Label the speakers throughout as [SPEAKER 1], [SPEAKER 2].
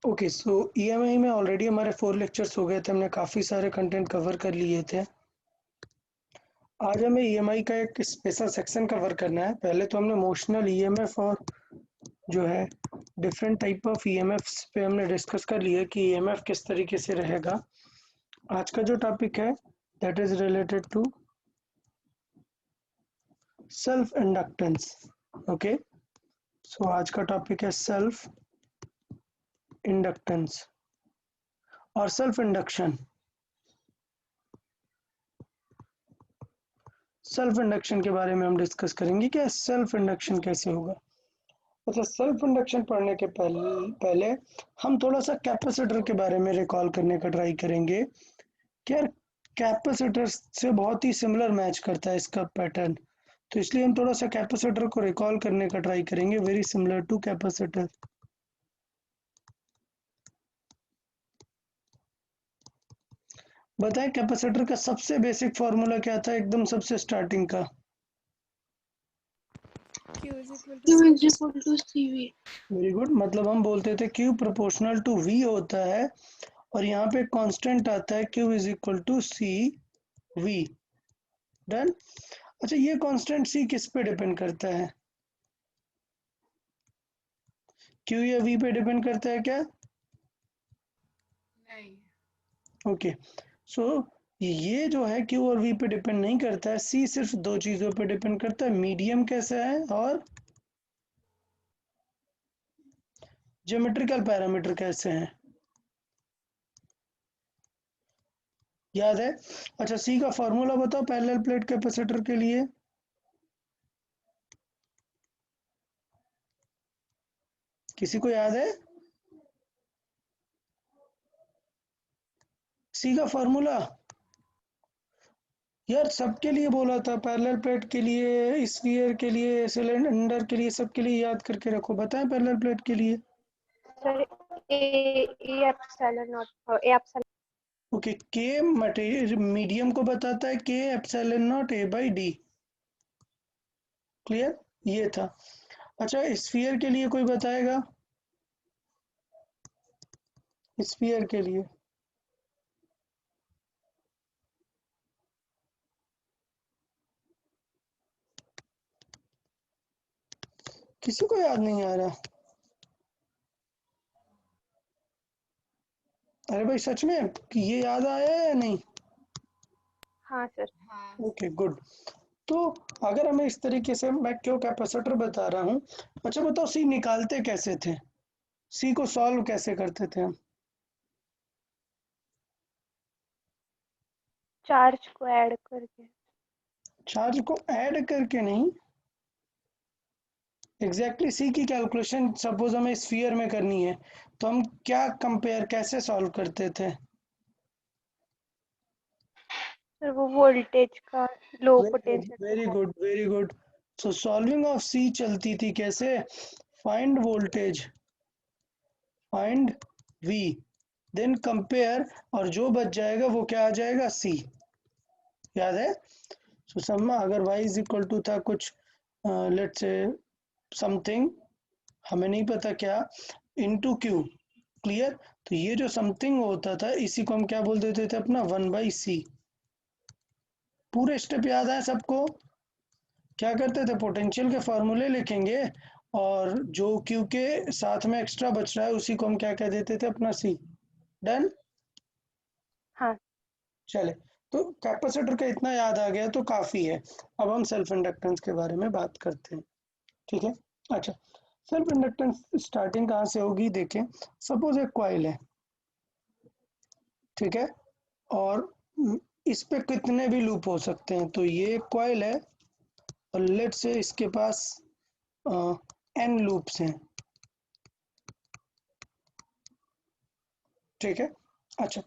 [SPEAKER 1] Okay, सो EMI में already हमारे 4 lectures हो गए थे, हमने काफ़ी सारे कंटेंट कवर कर लिए थे। आज हमें ईएमआई का एक स्पेशल सेक्शन कवर करना है। पहले तो हमने नोशनल ईएमएफ और जो है डिफरेंट टाइप ऑफ ईएमएफ्स पे हमने डिस्कस कर लिया कि ईएमएफ किस तरीके से रहेगा। आज का जो टॉपिक है that is related to self inductance. Okay, so आज का टॉपिक है सेल्फ इंडक्टेंस और सेल्फ इंडक्शन। सेल्फ इंडक्शन के बारे में हम डिस्कस करेंगे कि सेल्फ इंडक्शन कैसे होगा। अच्छा, सेल्फ इंडक्शन पढ़ने के पहले हम थोड़ा सा कैपेसिटर के बारे में रिकॉल करने का ट्राई करेंगे कि यार कैपेसिटर से बहुत ही सिमिलर मैच करता है इसका पैटर्न। तो इसलिए हम थोड़ा सा कैपेसिटर को रिकॉल करने का ट्राई करेंगे, वेरी सिमिलर टू कैपेसिटर। बताएं कैपेसिटर का सबसे बेसिक फॉर्मूला क्या था, एकदम सबसे स्टार्टिंग का।
[SPEAKER 2] Q is equal to
[SPEAKER 3] Q
[SPEAKER 2] C.
[SPEAKER 3] is equal to CV.
[SPEAKER 1] Very good, मतलब हम बोलते थे Q प्रोपोर्शनल टू V होता है और यहाँ पे कांस्टेंट आता है Q is equal to C V. Done. अच्छा, ये कांस्टेंट C किस पे डिपेंड करता है? Q या V पे डिपेंड करता है क्या?
[SPEAKER 2] नहीं।
[SPEAKER 1] ओके, सो ये जो है Q और V पे डिपेंड नहीं करता है, C सिर्फ दो चीजों पे डिपेंड करता है, मीडियम कैसा है और ज्योमेट्रिकल पैरामीटर कैसे हैं। याद है? अच्छा, C का फॉर्मूला बताओ पैरेलल प्लेट कैपेसिटर के लिए। किसी को याद है C का फॉर्मूला? यार सबके लिए बोला था, पैरेलल प्लेट के लिए, स्फीयर के लिए, सिलेंडर के लिए, सबके लिए याद करके रखो। बताएं पैरेलल प्लेट के लिए।
[SPEAKER 3] Sir, A epsilon not A epsilon.
[SPEAKER 1] Okay, के मटेरियल मीडियम को बताता है, के epsilon not a by D. Clear? ये था। अच्छा, स्फीयर के लिए कोई बताएगा? स्फीयर के लिए किसी को याद नहीं आ रहा? अरे भाई सच में कि ये याद आया है या नहीं?
[SPEAKER 3] हाँ सर.
[SPEAKER 2] हाँ।
[SPEAKER 1] Okay good. तो अगर हमें इस तरीके से, मैं क्यों कैपेसिटर बता रहा हूँ। अच्छा बताओ, सी निकालते कैसे थे? सी को सॉल्व कैसे करते थे हम?
[SPEAKER 3] चार्ज को ऐड करके.
[SPEAKER 1] चार्ज को ऐड करके नहीं, एग्जैक्टली सी की कैलकुलेशन सपोज हमें स्फीयर में करनी है तो हम क्या कंपेयर कैसे सॉल्व करते थे?
[SPEAKER 3] सर वो वोल्टेज का लो पोटेंशियल पे
[SPEAKER 1] very
[SPEAKER 3] high.
[SPEAKER 1] Good very good. So solving of C चलती थी कैसे? Find voltage, find V, then compare, और जो बच जाएगा वो क्या आ जाएगा? सी। याद है? सो सम्मा अगर y इज इक्वल टू था कुछ, लेट्स से समथिंग, हमें नहीं पता क्या, इनटू क्यू। क्लियर? तो ये जो समथिंग होता था इसी को हम क्या बोल देते थे अपना 1/c। पूरे स्टेप याद है सबको? क्या करते थे, पोटेंशियल के फॉर्मूले लिखेंगे और जो क्यू के साथ में एक्स्ट्रा बच रहा है उसी को हम क्या कह देते थे अपना सी। डन।
[SPEAKER 3] हाँ.
[SPEAKER 1] चले, तो कैपेसिटर का इतना याद आ गया तो काफी है। अब हम सेल्फ इंडक्टेंस के बारे में बात करते हैं। ठीक है? अच्छा, सेल्फ इंडक्टेंस स्टार्टिंग कहाँ से होगी देखें। सपोज एक कॉइल है, ठीक है, और इस पे कितने भी लूप हो सकते हैं। तो ये एक कॉइल है और लेट से इसके पास एन लूप्स हैं। ठीक है? अच्छा,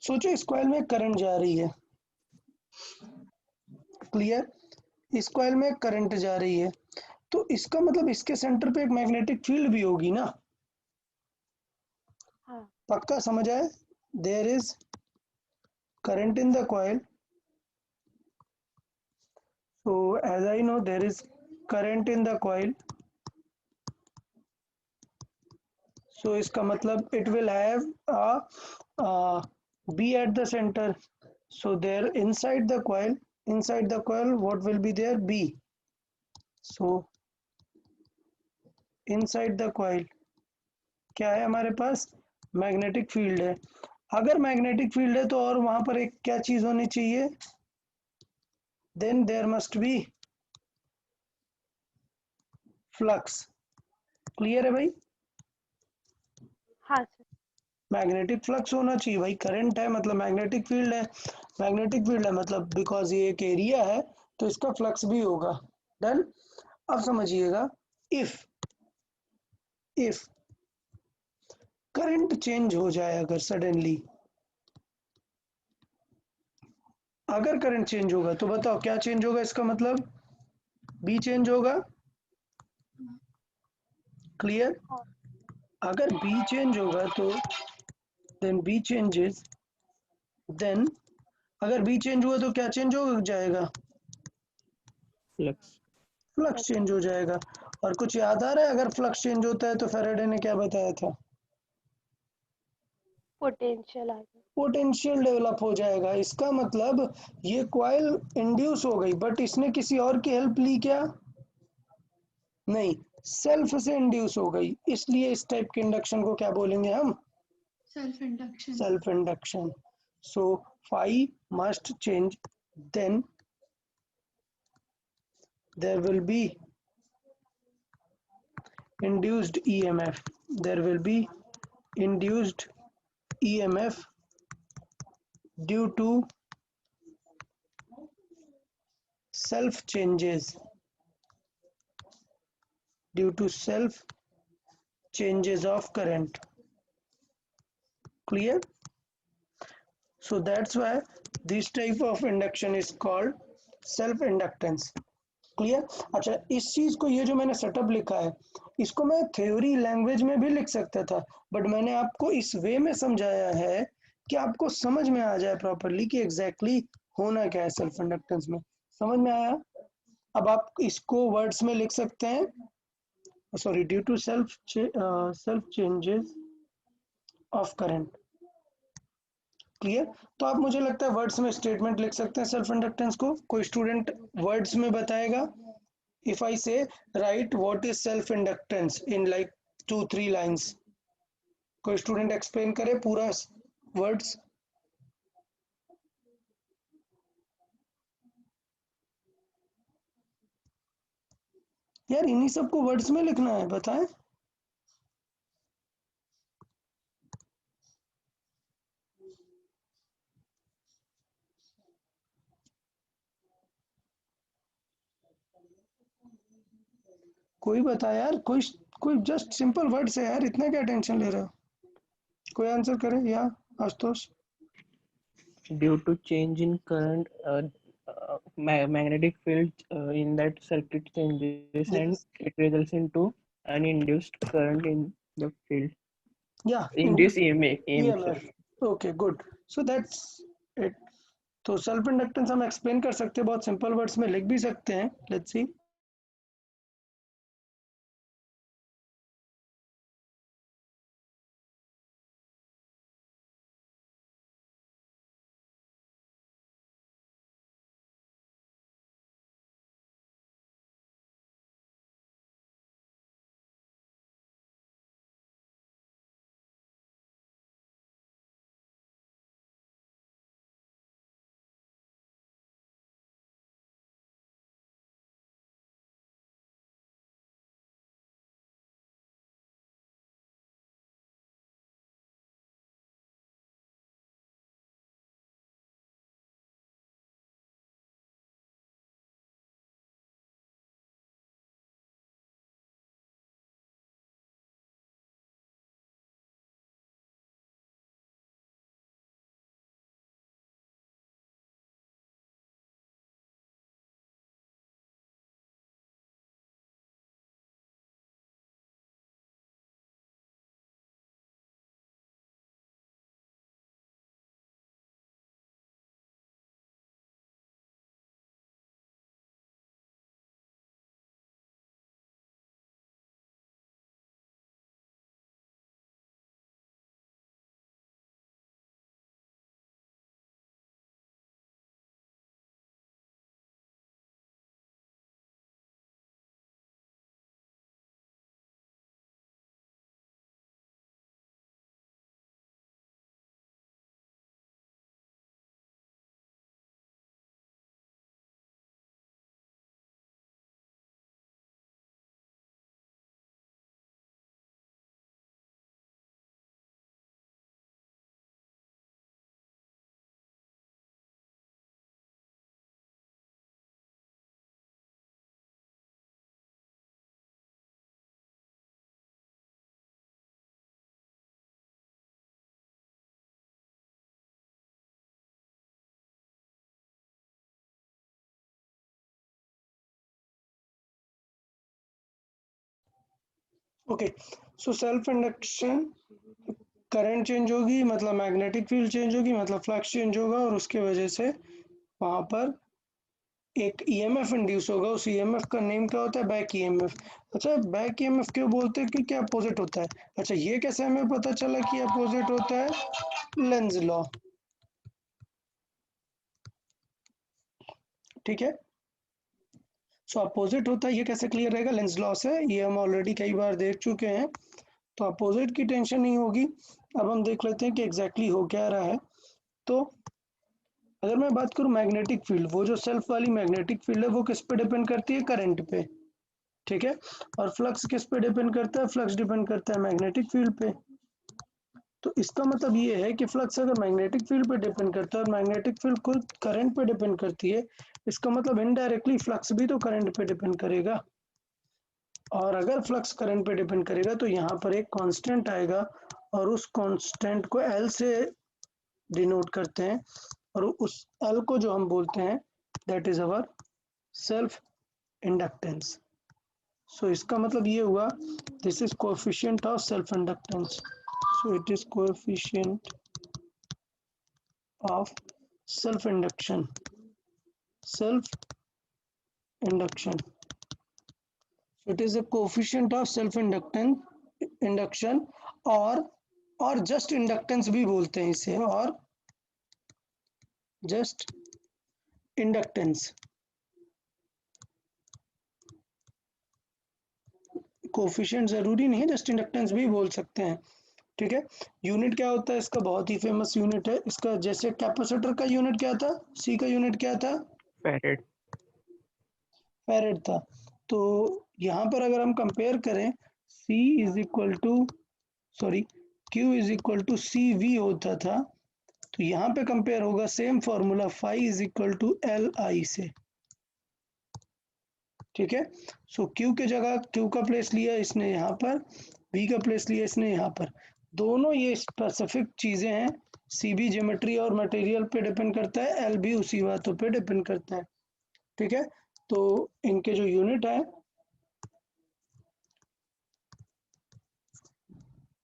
[SPEAKER 1] सोचो इस कॉइल में करंट जा रही है। क्लियर? इस कॉइल में करंट जा रही है तो इसका मतलब इसके सेंटर पे एक मैग्नेटिक फील्ड भी होगी ना।
[SPEAKER 3] हाँ.
[SPEAKER 1] पक्का समझ आए? There is current in the coil, so as I know there is current in the coil, so इसका मतलब it will have a B at the centre. So there inside the coil what will be there? B. So inside the coil क्या है हमारे पास? Magnetic field है. अगर magnetic field है तो और वहां पर एक क्या चीज होनी चाहिए? Then there must be flux. Clear है भाई?
[SPEAKER 3] हाँ सर.
[SPEAKER 1] मैग्नेटिक फ्लक्स होना चाहिए भाई. करंट है मतलब मैग्नेटिक फील्ड है. मैग्नेटिक फील्ड है मतलब बिकॉज ये एक एरिया है तो इसका फ्लक्स भी होगा. डन. अब समझिएगा. इफ इफ करंट चेंज हो जाए अगर सडनली, अगर करंट चेंज होगा तो बताओ क्या चेंज होगा? इसका मतलब बी चेंज होगा. क्लियर?
[SPEAKER 3] हाँ.
[SPEAKER 1] अगर बी चेंज होगा तो देन बी चेंजेस. देन अगर बी चेंज हुआ तो क्या चेंज हो जाएगा?
[SPEAKER 2] फ्लक्स.
[SPEAKER 1] फ्लक्स चेंज हो जाएगा. और कुछ याद आ रहा है अगर फ्लक्स चेंज होता है तो फैराडे ने क्या बताया था?
[SPEAKER 3] पोटेंशियल आ गया.
[SPEAKER 1] पोटेंशियल डेवलप हो जाएगा. इसका मतलब ये कॉइल इंड्यूस हो गई बट इसने किसी और की हेल्प ली क्या? नहीं, सेल्फ से इंड्यूस हो गई. इसलिए इस टाइप के इंडक्शन को क्या बोलेंगे हम?
[SPEAKER 4] Self induction.
[SPEAKER 1] Self induction. So phi must change, then there will be induced EMF. There will be induced EMF due to self changes. Due to self changes of current. Clear? So that's why this type of induction is called self inductance. Clear? अच्छा, इस चीज को, ये जो मैंने setup लिखा है, इसको मैं थ्योरी लैंग्वेज में भी लिख सकता था बट मैंने आपको इस वे में समझाया है कि आपको समझ में आ जाए प्रॉपरली कि एग्जैक्टली होना क्या है सेल्फ इंडक्टेंस में. समझ में आया? अब आप इसको वर्ड्स में लिख सकते हैं. Sorry, due to self changes of current. Clear? तो आप, मुझे लगता है वर्ड्स में स्टेटमेंट लिख सकते हैं सेल्फ इंडक्टेंस को. कोई स्टूडेंट वर्ड्स में बताएगा? इफ आई से right what is self inductance in like 2-3 lines, कोई स्टूडेंट एक्सप्लेन करे पूरा वर्ड्स. यार इन्हीं सबको वर्ड्स में लिखना है, बताएं. कोई बता यार, कोई जस्ट सिंपल वर्ड्स है यार, इतना क्या टेंशन ले रहे हो? कोई आंसर करे या Ashutosh?
[SPEAKER 2] Due to change in current, magnetic field in that circuit changes and
[SPEAKER 1] Yes.
[SPEAKER 2] it results into an induced current in the field.
[SPEAKER 1] Yeah,
[SPEAKER 2] Induced EMF, sir.
[SPEAKER 1] EMF. Okay, good. So that's it. तो self inductance हम explain कर सकते हैं, बहुत simple words में लिख भी सकते हैं. Let's see. Okay, so self induction, current change होगी मतलब मैग्नेटिक फील्ड चेंज होगी मतलब फ्लक्स चेंज होगा, और उसके वजह से वहाँ पर एक ईएमएफ इंड्यूस होगा। उस ईएमएफ का नेम क्या होता है? Back EMF. अच्छा, बैक ईएमएफ क्यों बोलते हैं? क्योंकि अपोजिट होता है। अच्छा, ये कैसे हमें पता चला कि अपोजिट होता है? Lenz law. ठीक है, सो अपोजिट होता है, ये कैसे क्लियर रहेगा? लेंज लॉ से। ये हम ऑलरेडी कई बार देख चुके हैं, तो अपोजिट की टेंशन नहीं होगी। अब हम देख लेते हैं कि एग्जैक्टली हो क्या रहा है। तो अगर मैं बात करूं मैग्नेटिक फील्ड, वो जो सेल्फ वाली मैग्नेटिक फील्ड है वो किस पे डिपेंड करती है? करंट पे। ठीक है, और फ्लक्स किस पे डिपेंड करता है? फ्लक्स डिपेंड करता है मैग्नेटिक फील्ड पे। तो इसका मतलब ये है कि फ्लक्स अगर मैग्नेटिक फील्ड पे डिपेंड करता है और मैग्नेटिक फील्ड खुद करंट पे डिपेंड करती है, इसका मतलब इनडायरेक्टली फ्लक्स भी तो करंट पे डिपेंड करेगा। और अगर फ्लक्स करंट पे डिपेंड करेगा तो यहाँ पर एक कांस्टेंट आएगा, और उस कांस्टेंट को एल से डिनोट करते हैं, और उस एल को जो हम बोलते हैं that is our self inductance. So इसका मतलब ये हुआ, this is coefficient of self inductance. So it is coefficient of self induction, self induction. It is a coefficient of self inductance induction, और जस्ट इंडक्टेंस भी बोलते हैं इसे, और जस्ट इंडक्टेंस। कोफिशिएंट जरूरी नहीं है, जस्ट इंडक्टेंस भी बोल सकते हैं। ठीक है, यूनिट क्या होता है इसका? बहुत ही फेमस यूनिट है इसका। जैसे कैपेसिटर का यूनिट क्या था? सी का यूनिट क्या था?
[SPEAKER 2] Farad.
[SPEAKER 1] फैरेड था। तो यहाँ पर अगर हम कंपेयर करें, C is equal to, sorry, Q is equal to C V होता था, तो यहाँ पे कंपेयर होगा same formula phi is equal to L I से। ठीक है, सो Q के जगह Q का प्लेस लिया इसने यहाँ पर, V का प्लेस लिया इसने यहाँ पर। दोनों ये स्पेसिफिक चीजें हैं, सी भी ज्योमेट्री और मटेरियल पे डिपेंड करता है, एल भी उसी बातों पे डिपेंड करता है। ठीक है, तो इनके जो यूनिट है,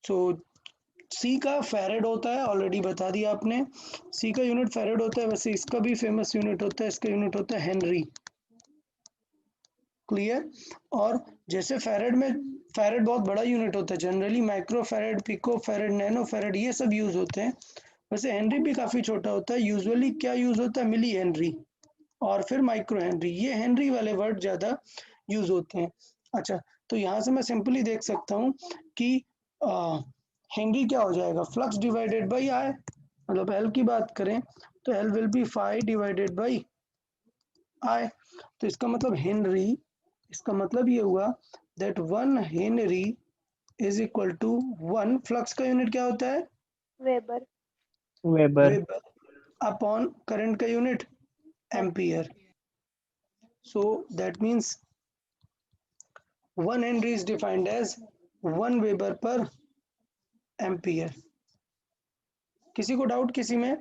[SPEAKER 1] सो सी का फैरेड होता है, ऑलरेडी बता दिया आपने। सी का यूनिट फैरेड होता है, वैसे इसका भी फेमस यूनिट होता है, इसका यूनिट होता है हेनरी। क्लियर? और जैसे फैरेड में, फैरेड बहुत बड़ा यूनिट होता है, generally micro farad, pico farad, nano farad ये सब यूज होते हैं। वैसे हेनरी भी काफी छोटा होता है, यूजुअली क्या यूज होता है? मिली हेनरी और फिर माइक्रो हेनरी, ये हेनरी वाले वर्ड ज्यादा यूज होते हैं। अच्छा, तो यहाँ से मैं सिंपली देख सकता हूँ कि हेनरी क्या हो जाएगा? Flux divided by I. मतलब एल की बात करें तो L will be phi divided by I. तो इसका मतलब हेनरी, इसका मतलब ये हुआ that 1 henry is equal to 1 flux का यूनिट क्या होता है?
[SPEAKER 3] Weber.
[SPEAKER 2] Weber.
[SPEAKER 1] Weber upon current का unit ampere. So that means 1 henry is defined as 1 weber per ampere. किसी को डाउट किसी में?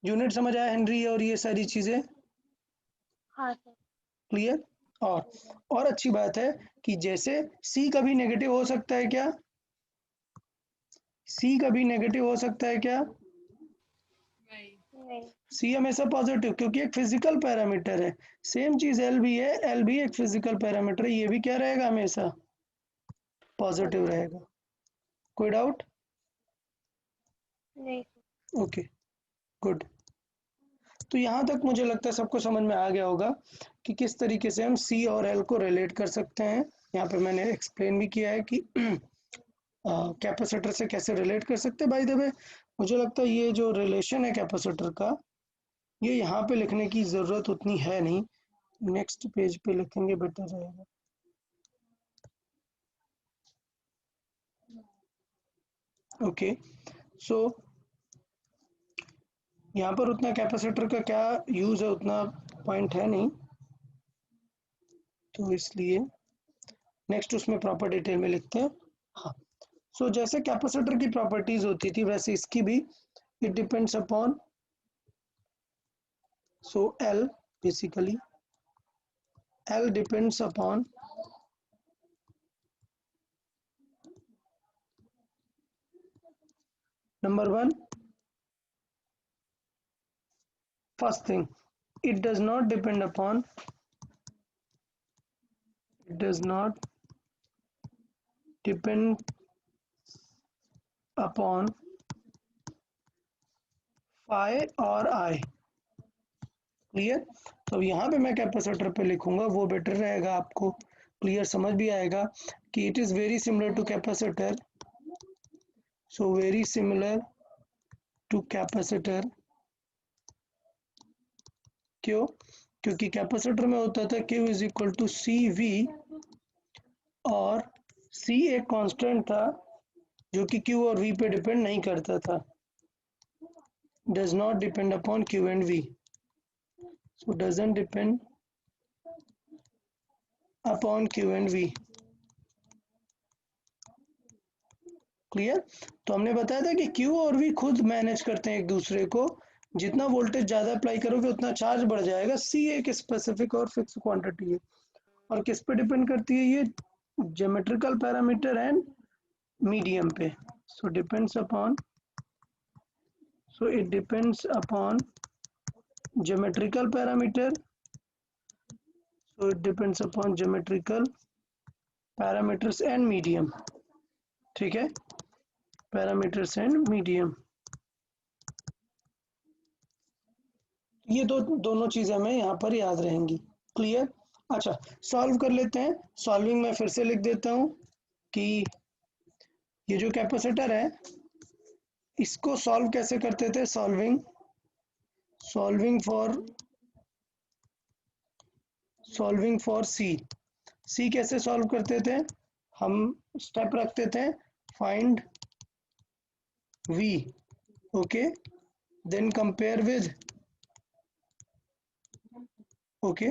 [SPEAKER 1] यूनिट समझ आया हेनरी और ये सारी चीजें
[SPEAKER 3] हाँ सर।
[SPEAKER 1] क्लियर? और अच्छी बात है कि जैसे सी कभी नेगेटिव हो सकता है क्या? सी कभी नेगेटिव हो सकता है क्या?
[SPEAKER 3] नहीं।
[SPEAKER 1] सी हमेशा पॉजिटिव, क्योंकि एक फिजिकल पैरामीटर है। सेम चीज एल भी है, एल भी एक फिजिकल पैरामीटर है, ये भी क्या रहेगा? हमेशा पॉजिटिव रहेगा। कोई डाउट?
[SPEAKER 3] नहीं
[SPEAKER 1] ओके, गुड। तो यहाँ तक मुझे लगता है सबको समझ में आ गया होगा कि किस तरीके से हम सी और एल को रिलेट कर सकते हैं। यहाँ पे मैंने एक्सप्लेन भी किया है कि कैपेसिटर से कैसे रिलेट कर सकते हैं। बाय द वे, मुझे लगता है ये जो रिलेशन है कैपेसिटर का, ये यहाँ पे लिखने की ज़रूरत उतनी है नहीं, नेक्स्ट पेज पे लिखेंगे बेटर रहेगा। ओके, सो यहाँ पर उतना कैपेसिटर का क्या यूज़ है उतना पॉइंट है नहीं, तो इसलिए नेक्स्ट उसमें प्रॉपर डिटेल में लिखते हैं। हाँ, सो जैसे कैपेसिटर की प्रॉपर्टीज होती थी वैसे इसकी भी, it depends upon, so L basically, L depends upon Number one, first thing, it does not depend upon phi और I. क्लियर? तो यहाँ पे मैं कैपेसिटर पे लिखूंगा, वो बेटर रहेगा, आपको क्लियर समझ भी आएगा कि it is very similar to capacitor. So very similar to capacitor. क्यों? क्योंकि कैपेसिटर में होता था Q is equal to C V, और C एक कांस्टेंट था जो कि Q और V पे डिपेंड नहीं करता था. Does not depend upon Q and V. So doesn't depend upon Q and V. Clear? तो हमने बताया था कि Q और V खुद मैनेज करते हैं एक दूसरे को. जितना वोल्टेज ज्यादा अप्लाई करोगे उतना चार्ज बढ़ जाएगा. C एक स्पेसिफिक और फिक्स क्वांटिटी है. और किस पे डिपेंड करती है ये? ज्योमेट्रिकल पैरामीटर एंड मीडियम पे. So it depends upon geometrical parameter. So it depends upon geometrical parameters and medium. ठीक है? Parameters and medium. ये दोनों चीजें हमें यहाँ पर याद रहेंगी. क्लियर? अच्छा, सॉल्व कर लेते हैं. सॉल्विंग में फिर से लिख देता हूँ कि ये जो कैपेसिटर है इसको सॉल्व कैसे करते थे. सॉल्विंग फॉर C कैसे सॉल्व करते थे? हम स्टेप रखते थे, find V, okay, then compare with, okay,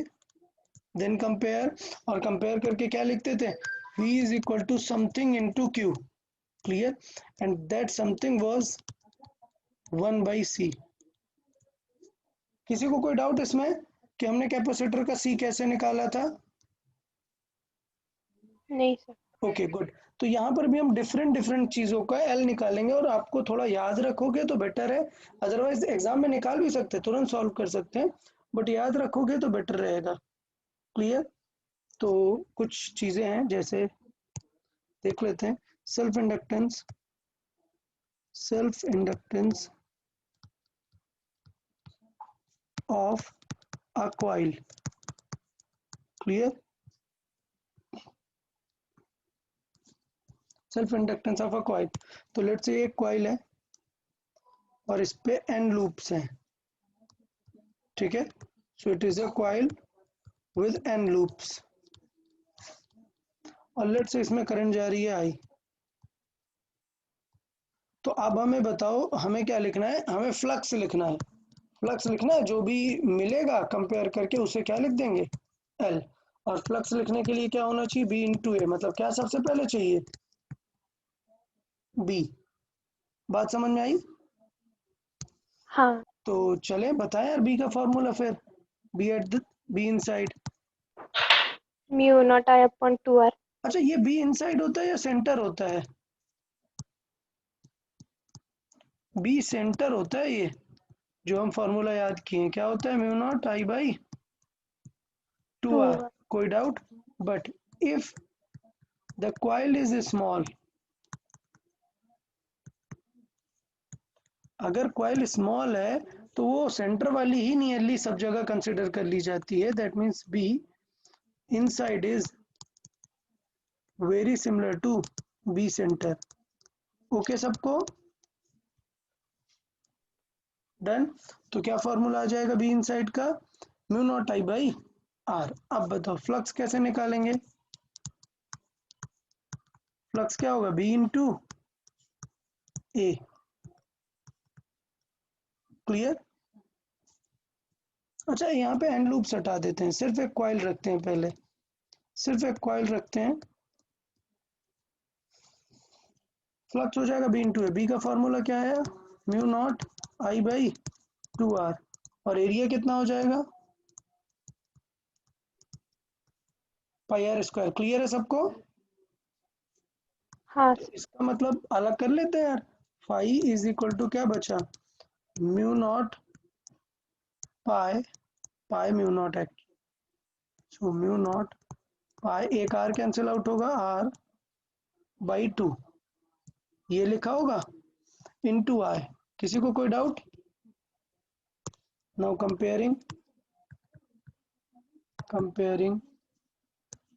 [SPEAKER 1] then compare, और कंपेयर करके क्या लिखते थे? V is equal to something into Q. Clear? And that something was 1/C. किसी को कोई डाउट इसमें कि हमने कैपेसिटर का C कैसे निकाला था?
[SPEAKER 3] नहीं सर.
[SPEAKER 1] Okay good. तो यहाँ पर भी हम डिफरेंट चीज़ों का L निकालेंगे, और आपको थोड़ा याद रखोगे तो बेटर है. अदरवाइज एग्जाम में निकाल भी सकते हैं, तुरंत सॉल्व कर सकते हैं, बट याद रखोगे तो बेटर रहेगा. क्लियर? तो कुछ चीज़ें हैं, जैसे देख लेते हैं. Self inductance of a coil. Clear? Self inductance of a coil. तो लेट्स से एक कॉइल है और इस पे n लूप्स हैं. ठीक है? सो it is a coil with n loops, और लेट्स से इसमें करंट जा रही है I. तो अब हमें बताओ, हमें क्या लिखना है? हमें फ्लक्स लिखना है. फ्लक्स लिखना है, जो भी मिलेगा कंपेयर करके उसे क्या लिख देंगे? L. और फ्लक्स लिखने के लिए क्या होना चाहिए? B into A. मतलब क्या सबसे पहले चाहिए? B. बात समझ में आई?
[SPEAKER 3] हाँ.
[SPEAKER 1] तो चले बताएं यार B का फॉर्मूला फिर. B inside.
[SPEAKER 3] Mu naught I upon 2R.
[SPEAKER 1] अच्छा, ये B इनसाइड होता है या सेंटर होता है? B सेंटर होता है. ये जो हम फॉर्मूला याद किए हैं क्या होता है? Mu not I/2R.
[SPEAKER 3] 2R.
[SPEAKER 1] कोई doubt? But if the coil is small, अगर कॉइल स्मॉल है तो वो सेंटर वाली ही नियरली सब जगह कंसिडर कर ली जाती है. That means B inside is very similar to B centre. Okay सबको? डन. तो क्या फॉर्मूला आ जाएगा B इनसाइड का? Mu naught I/R. अब बताओ फ्लक्स कैसे निकालेंगे? फ्लक्स क्या होगा? B into A. क्लियर? अच्छा, यहाँ पे एंड लूप्स हटा देते हैं, सिर्फ एक कॉइल रखते हैं. पहले सिर्फ एक कॉइल रखते हैं. फ्लक्स हो जाएगा B इंटू A. B का फॉर्मूला क्या है? Mu not I/2R. और एरिया कितना हो जाएगा? πr². क्लियर है सबको?
[SPEAKER 3] हाँ
[SPEAKER 1] तो
[SPEAKER 3] सर.
[SPEAKER 1] इसका मतलब अलग कर लेते हैं यार. फाई इज इक्वल टू क्या बचा, mu naught pi, pi mu naught act, so mu naught pi, एक आर कैंसिल आउट होगा, आर बाई 2, ये लिखा होगा, इनटू आई। किसी को कोई doubt? Now comparing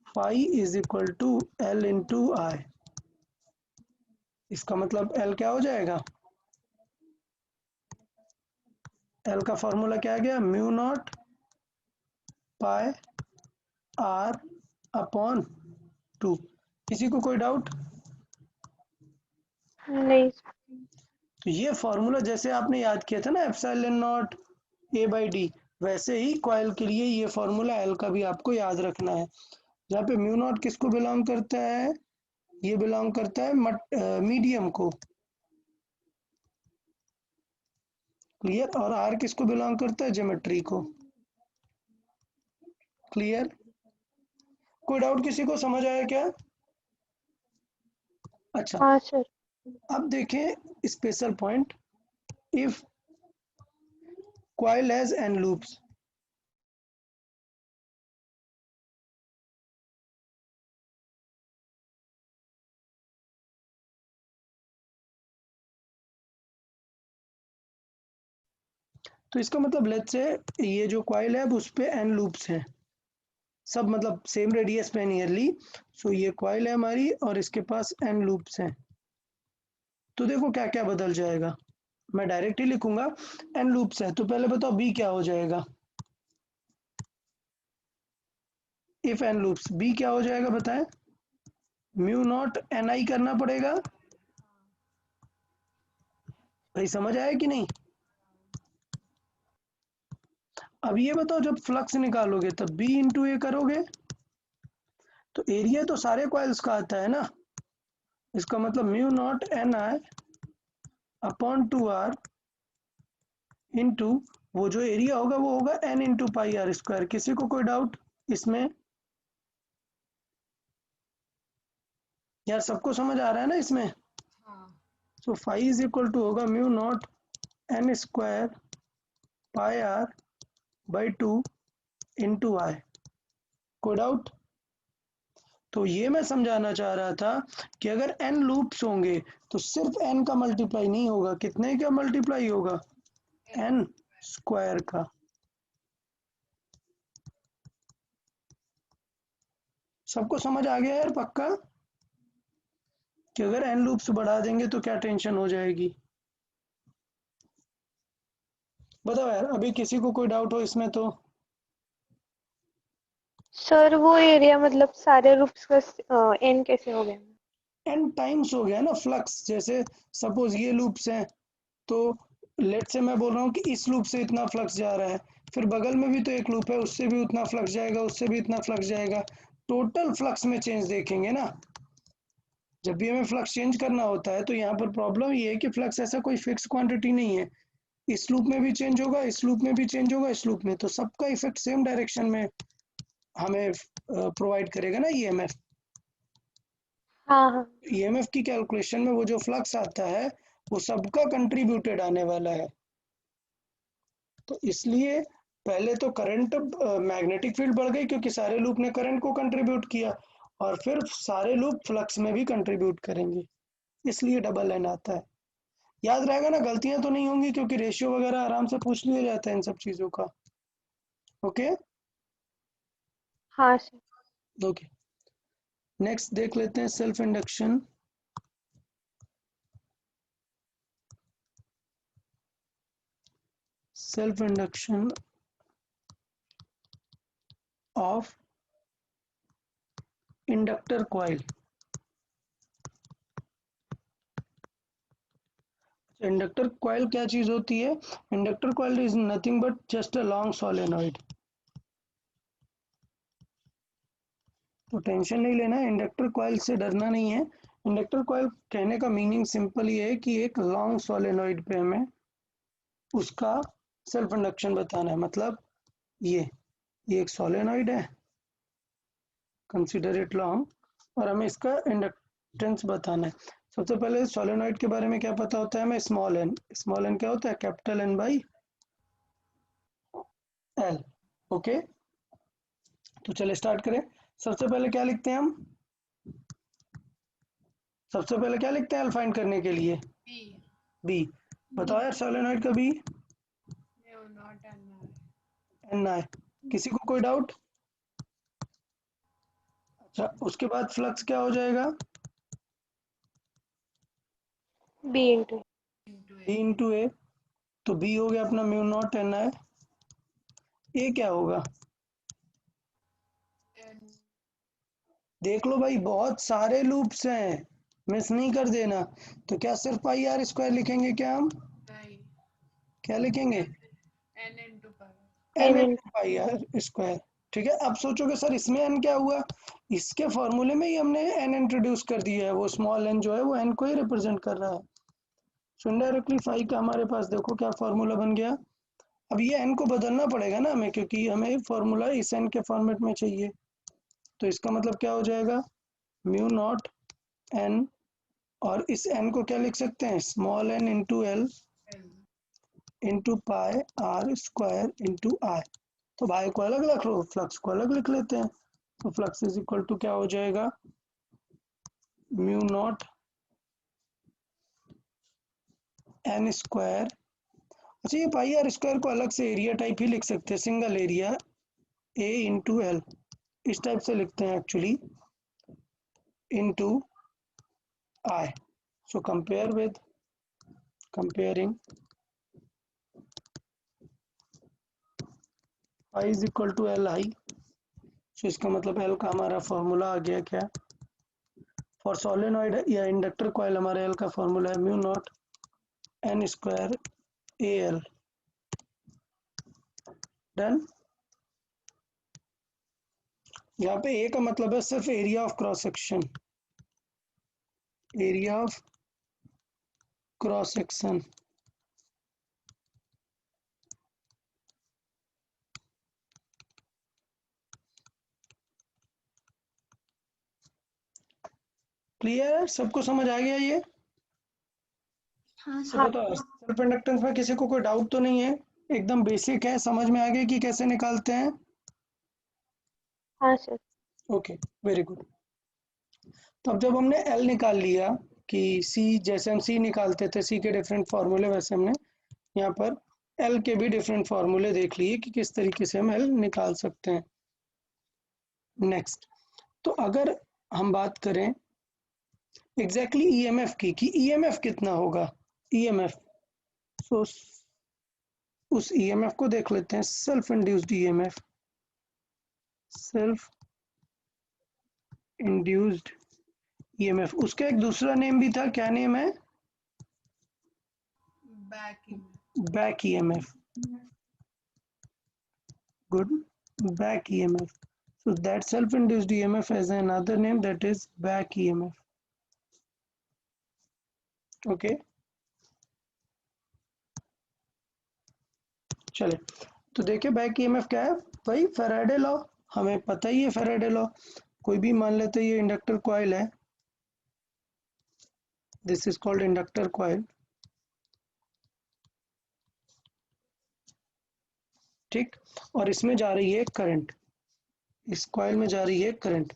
[SPEAKER 1] phi is equal to L into I. इसका मतलब एल क्या हो जाएगा, एल का फॉर्मूला क्या आ गया, mu naught pi R upon 2। किसी को कोई डाउट?
[SPEAKER 3] नहीं।
[SPEAKER 1] तो ये फॉर्मूला जैसे आपने याद किया था ना epsilon not a by D, वैसे ही कॉइल के लिए ये फॉर्मूला एल का भी आपको याद रखना है। जहाँ पे म्यू नॉट किसको बिलोंग करता है, ये बिलोंग करता है मीडियम को, क्लियर, और आर किसको बिलोंग करता है, ज्योमेट्री को, क्लियर। कोई डाउट किसी को, समझ आया क्या? अच्छा,
[SPEAKER 3] हाँ सर।
[SPEAKER 1] अब देखें special point, if coil has n loops, तो इसका मतलब लेट्स से ये जो कॉइल है अब उस पे n लूप्स हैं, सब मतलब सेम रेडियस पे नियरली, सो ये कॉइल है हमारी और इसके पास n लूप्स हैं। तो देखो क्या क्या बदल जाएगा, मैं डायरेक्ट ही लिखूंगा, n लूप्स है तो पहले बताओ b क्या हो जाएगा, इफ n लूप्स b क्या हो जाएगा बताएं, म्यू नॉट ni करना पड़ेगा, भाई समझ आया कि नहीं? अब ये बताओ जब फ्लक्स निकालोगे तब b इंटू ए करोगे, तो एरिया तो सारे कॉइल्स का आता है ना, इसका मतलब mu naught N I upon 2r into वो जो एरिया होगा वो होगा n into pi R square. किसी को कोई डाउट इसमें? यार सबको समझ आ रहा है ना इसमें? So phi is equal to होगा mu naught N square pi R by 2 into I. कोई डाउट? तो ये मैं समझाना चाह रहा था कि अगर n लूप्स होंगे तो सिर्फ n का मल्टीप्लाई नहीं होगा, कितने का मल्टीप्लाई होगा, n स्क्वायर का। सबको समझ आ गया यार पक्का, कि अगर n लूप्स बढ़ा देंगे तो क्या टेंशन हो जाएगी? बताओ यार, अभी किसी को कोई डाउट हो इसमें तो?
[SPEAKER 3] सर वो एरिया मतलब सारे लूप्स का एन कैसे हो गया?
[SPEAKER 1] n टाइम्स हो गया ना फ्लक्स, जैसे सपोज ये लूप्स हैं तो लेट से मैं बोल रहा हूँ कि इस लूप से इतना फ्लक्स जा रहा है, फिर बगल में भी तो एक लूप है उससे भी उतना फ्लक्स जाएगा, उससे भी इतना फ्लक्स जाएगा, टोटल फ्लक्स में चेंज देखेंगे ना। जब भी हमें फ्लक्स चेंज करना होता है तो यहाँ पर प्रॉब्लम ये है कि फ्लक्स ऐसा कोई फिक्स क्वांटिटी नहीं है, इस लूप में भी चेंज होगा, इस लूप में भी चेंज होगा, इस लूप में, तो सबका इफेक्ट सेम डायरेक्शन में हमें प्रोवाइड करेगा ना ईएमएफ।
[SPEAKER 3] हाँ हाँ।
[SPEAKER 1] ईएमएफ की कैलकुलेशन में वो जो फ्लक्स आता है वो सबका कंट्रीब्यूटेड आने वाला है, तो इसलिए पहले तो करंट मैग्नेटिक फील्ड बढ़ गई क्योंकि सारे लूप ने करंट को कंट्रीब्यूट किया, और फिर सारे लूप फ्लक्स में भी कंट्रीब्यूट करेंगे, इसलिए डबल एन आता है। याद रहेगा ना, गलतियां तो नहीं होंगी क्योंकि रेशियो वगैरह आराम से पूछ लिया जाता है इन सब चीजों का। ओके
[SPEAKER 3] हाँ सर।
[SPEAKER 1] ओके, नेक्स्ट देख लेते हैं self induction. Self induction of inductor coil. Inductor coil क्या चीज होती है, inductor coil is nothing but just a long solenoid. तो टेंशन नहीं लेना है, इंडक्टर कॉइल से डरना नहीं है। इंडक्टर कॉइल कहने का मीनिंग सिंपल ये है कि एक लॉन्ग सोलेनॉइड पे हमें उसका सेल्फ इंडक्शन बताना है। मतलब ये एक सोलेनॉइड है, कंसीडर इट लॉन्ग, और हमें इसका कंडक्टेंस बताना है। सबसे पहले सोलेनॉइड के बारे में क्या पता होता है हमें? Small N. स्मॉल एन क्या होता है? Capital N by L. Okay, तो चले स्टार्ट करें। सबसे पहले क्या लिखते हैं हम? सबसे पहले क्या लिखते हैं एल फाइंड करने के लिए?
[SPEAKER 4] B.
[SPEAKER 1] बी। बताओ यार सोलेनॉइड का B.
[SPEAKER 4] No, not N.
[SPEAKER 1] N I. किसी को कोई डाउट? अच्छा, उसके बाद फ्लक्स क्या हो जाएगा?
[SPEAKER 3] B into
[SPEAKER 4] Into
[SPEAKER 1] B
[SPEAKER 4] A.
[SPEAKER 1] Into A. तो बी हो गया अपना mu naught N I. A क्या होगा?
[SPEAKER 4] N.
[SPEAKER 1] देख लो भाई, बहुत सारे लूप्स हैं, मिस नहीं कर देना। तो क्या सिर्फ पाई आर स्क्वायर लिखेंगे क्या हम?
[SPEAKER 4] नहीं.
[SPEAKER 1] क्या लिखेंगे?
[SPEAKER 4] N into pi.
[SPEAKER 1] N
[SPEAKER 3] N into
[SPEAKER 1] into pi R square. ठीक है, अब सोचोगे सर इसमें एन क्या हुआ? इसके फॉर्मूले में ही हमने एन इंट्रोड्यूस कर दिया है, वो स्मॉल एन जो है वो एन को ही रिप्रेजेंट कर रहा है। सो इनडायरेक्टली फाई का हमारे पास देखो क्या फॉर्मूला बन गया। अब ये एन को बदलना पड़ेगा ना हमें, क्योंकि हमें फॉर्मूला इस एन के फॉर्मेट में चाहिए। तो इसका मतलब क्या हो जाएगा? म्यू नॉट एन, और इस एन को क्या लिख सकते हैं? Small n into L
[SPEAKER 4] L.
[SPEAKER 1] Into pi R square into I. तो भाई को अलग रख लो, फ्लक्स को अलग लिख लेते हैं। तो फ्लक्स इज इक्वल टू क्या हो जाएगा? Mu naught N square. अच्छा, ये पाई आर स्क्वायर को अलग से एरिया टाइप ही लिख सकते हैं, single area A into L, इस टाइप से लिखते हैं actually, into I. So compare with, comparing I is equal to L I. So इसका मतलब एल का हमारा फॉर्मूला आ गया क्या? फॉर सोलेनॉइड या इंडक्टर कॉइल हमारे एल का फॉर्मूला है mu naught N square A L. Done. यहाँ पे ए का मतलब है सिर्फ area of cross section, area of cross section. Clear? सबको समझ आ गया ये?
[SPEAKER 4] हाँ
[SPEAKER 1] तो
[SPEAKER 4] सर.
[SPEAKER 1] बताओ सेल्फ इंडक्टेंस में किसी को कोई डाउट तो नहीं है? एकदम बेसिक है, समझ में आ गया कि कैसे निकालते हैं?
[SPEAKER 3] हाँ सर.
[SPEAKER 1] Okay, very good. तो अब जब हमने एल निकाल लिया, कि सी जैसे हम सी निकालते थे, सी के डिफरेंट फार्मूले, वैसे हमने यहाँ पर एल के भी डिफरेंट फार्मूले देख लिए कि किस तरीके से हम एल निकाल सकते हैं। नेक्स्ट, तो अगर हम बात करें एग्जैक्टली ईएमएफ की, कि ईएमएफ कितना होगा? ईएमएफ, सो उस ईएमएफ को देख लेते हैं, self induced EMF. Self induced EMF, उसका एक दूसरा नेम भी था, क्या नेम है?
[SPEAKER 4] Back in.
[SPEAKER 1] Back EMF. Good. Back EMF. So that self-induced EMF has another name, that is back EMF. Okay. चले, तो देखिए बैक ईएमएफ क्या है भाई? फैराडे लॉ, हमें पता ही है फैराडे लॉ। कोई भी मान लेते ये इंडक्टर कॉइल है, this is called inductor coil. ठीक, और इसमें जा रही है करंट, इस कॉइल में जा रही है करंट।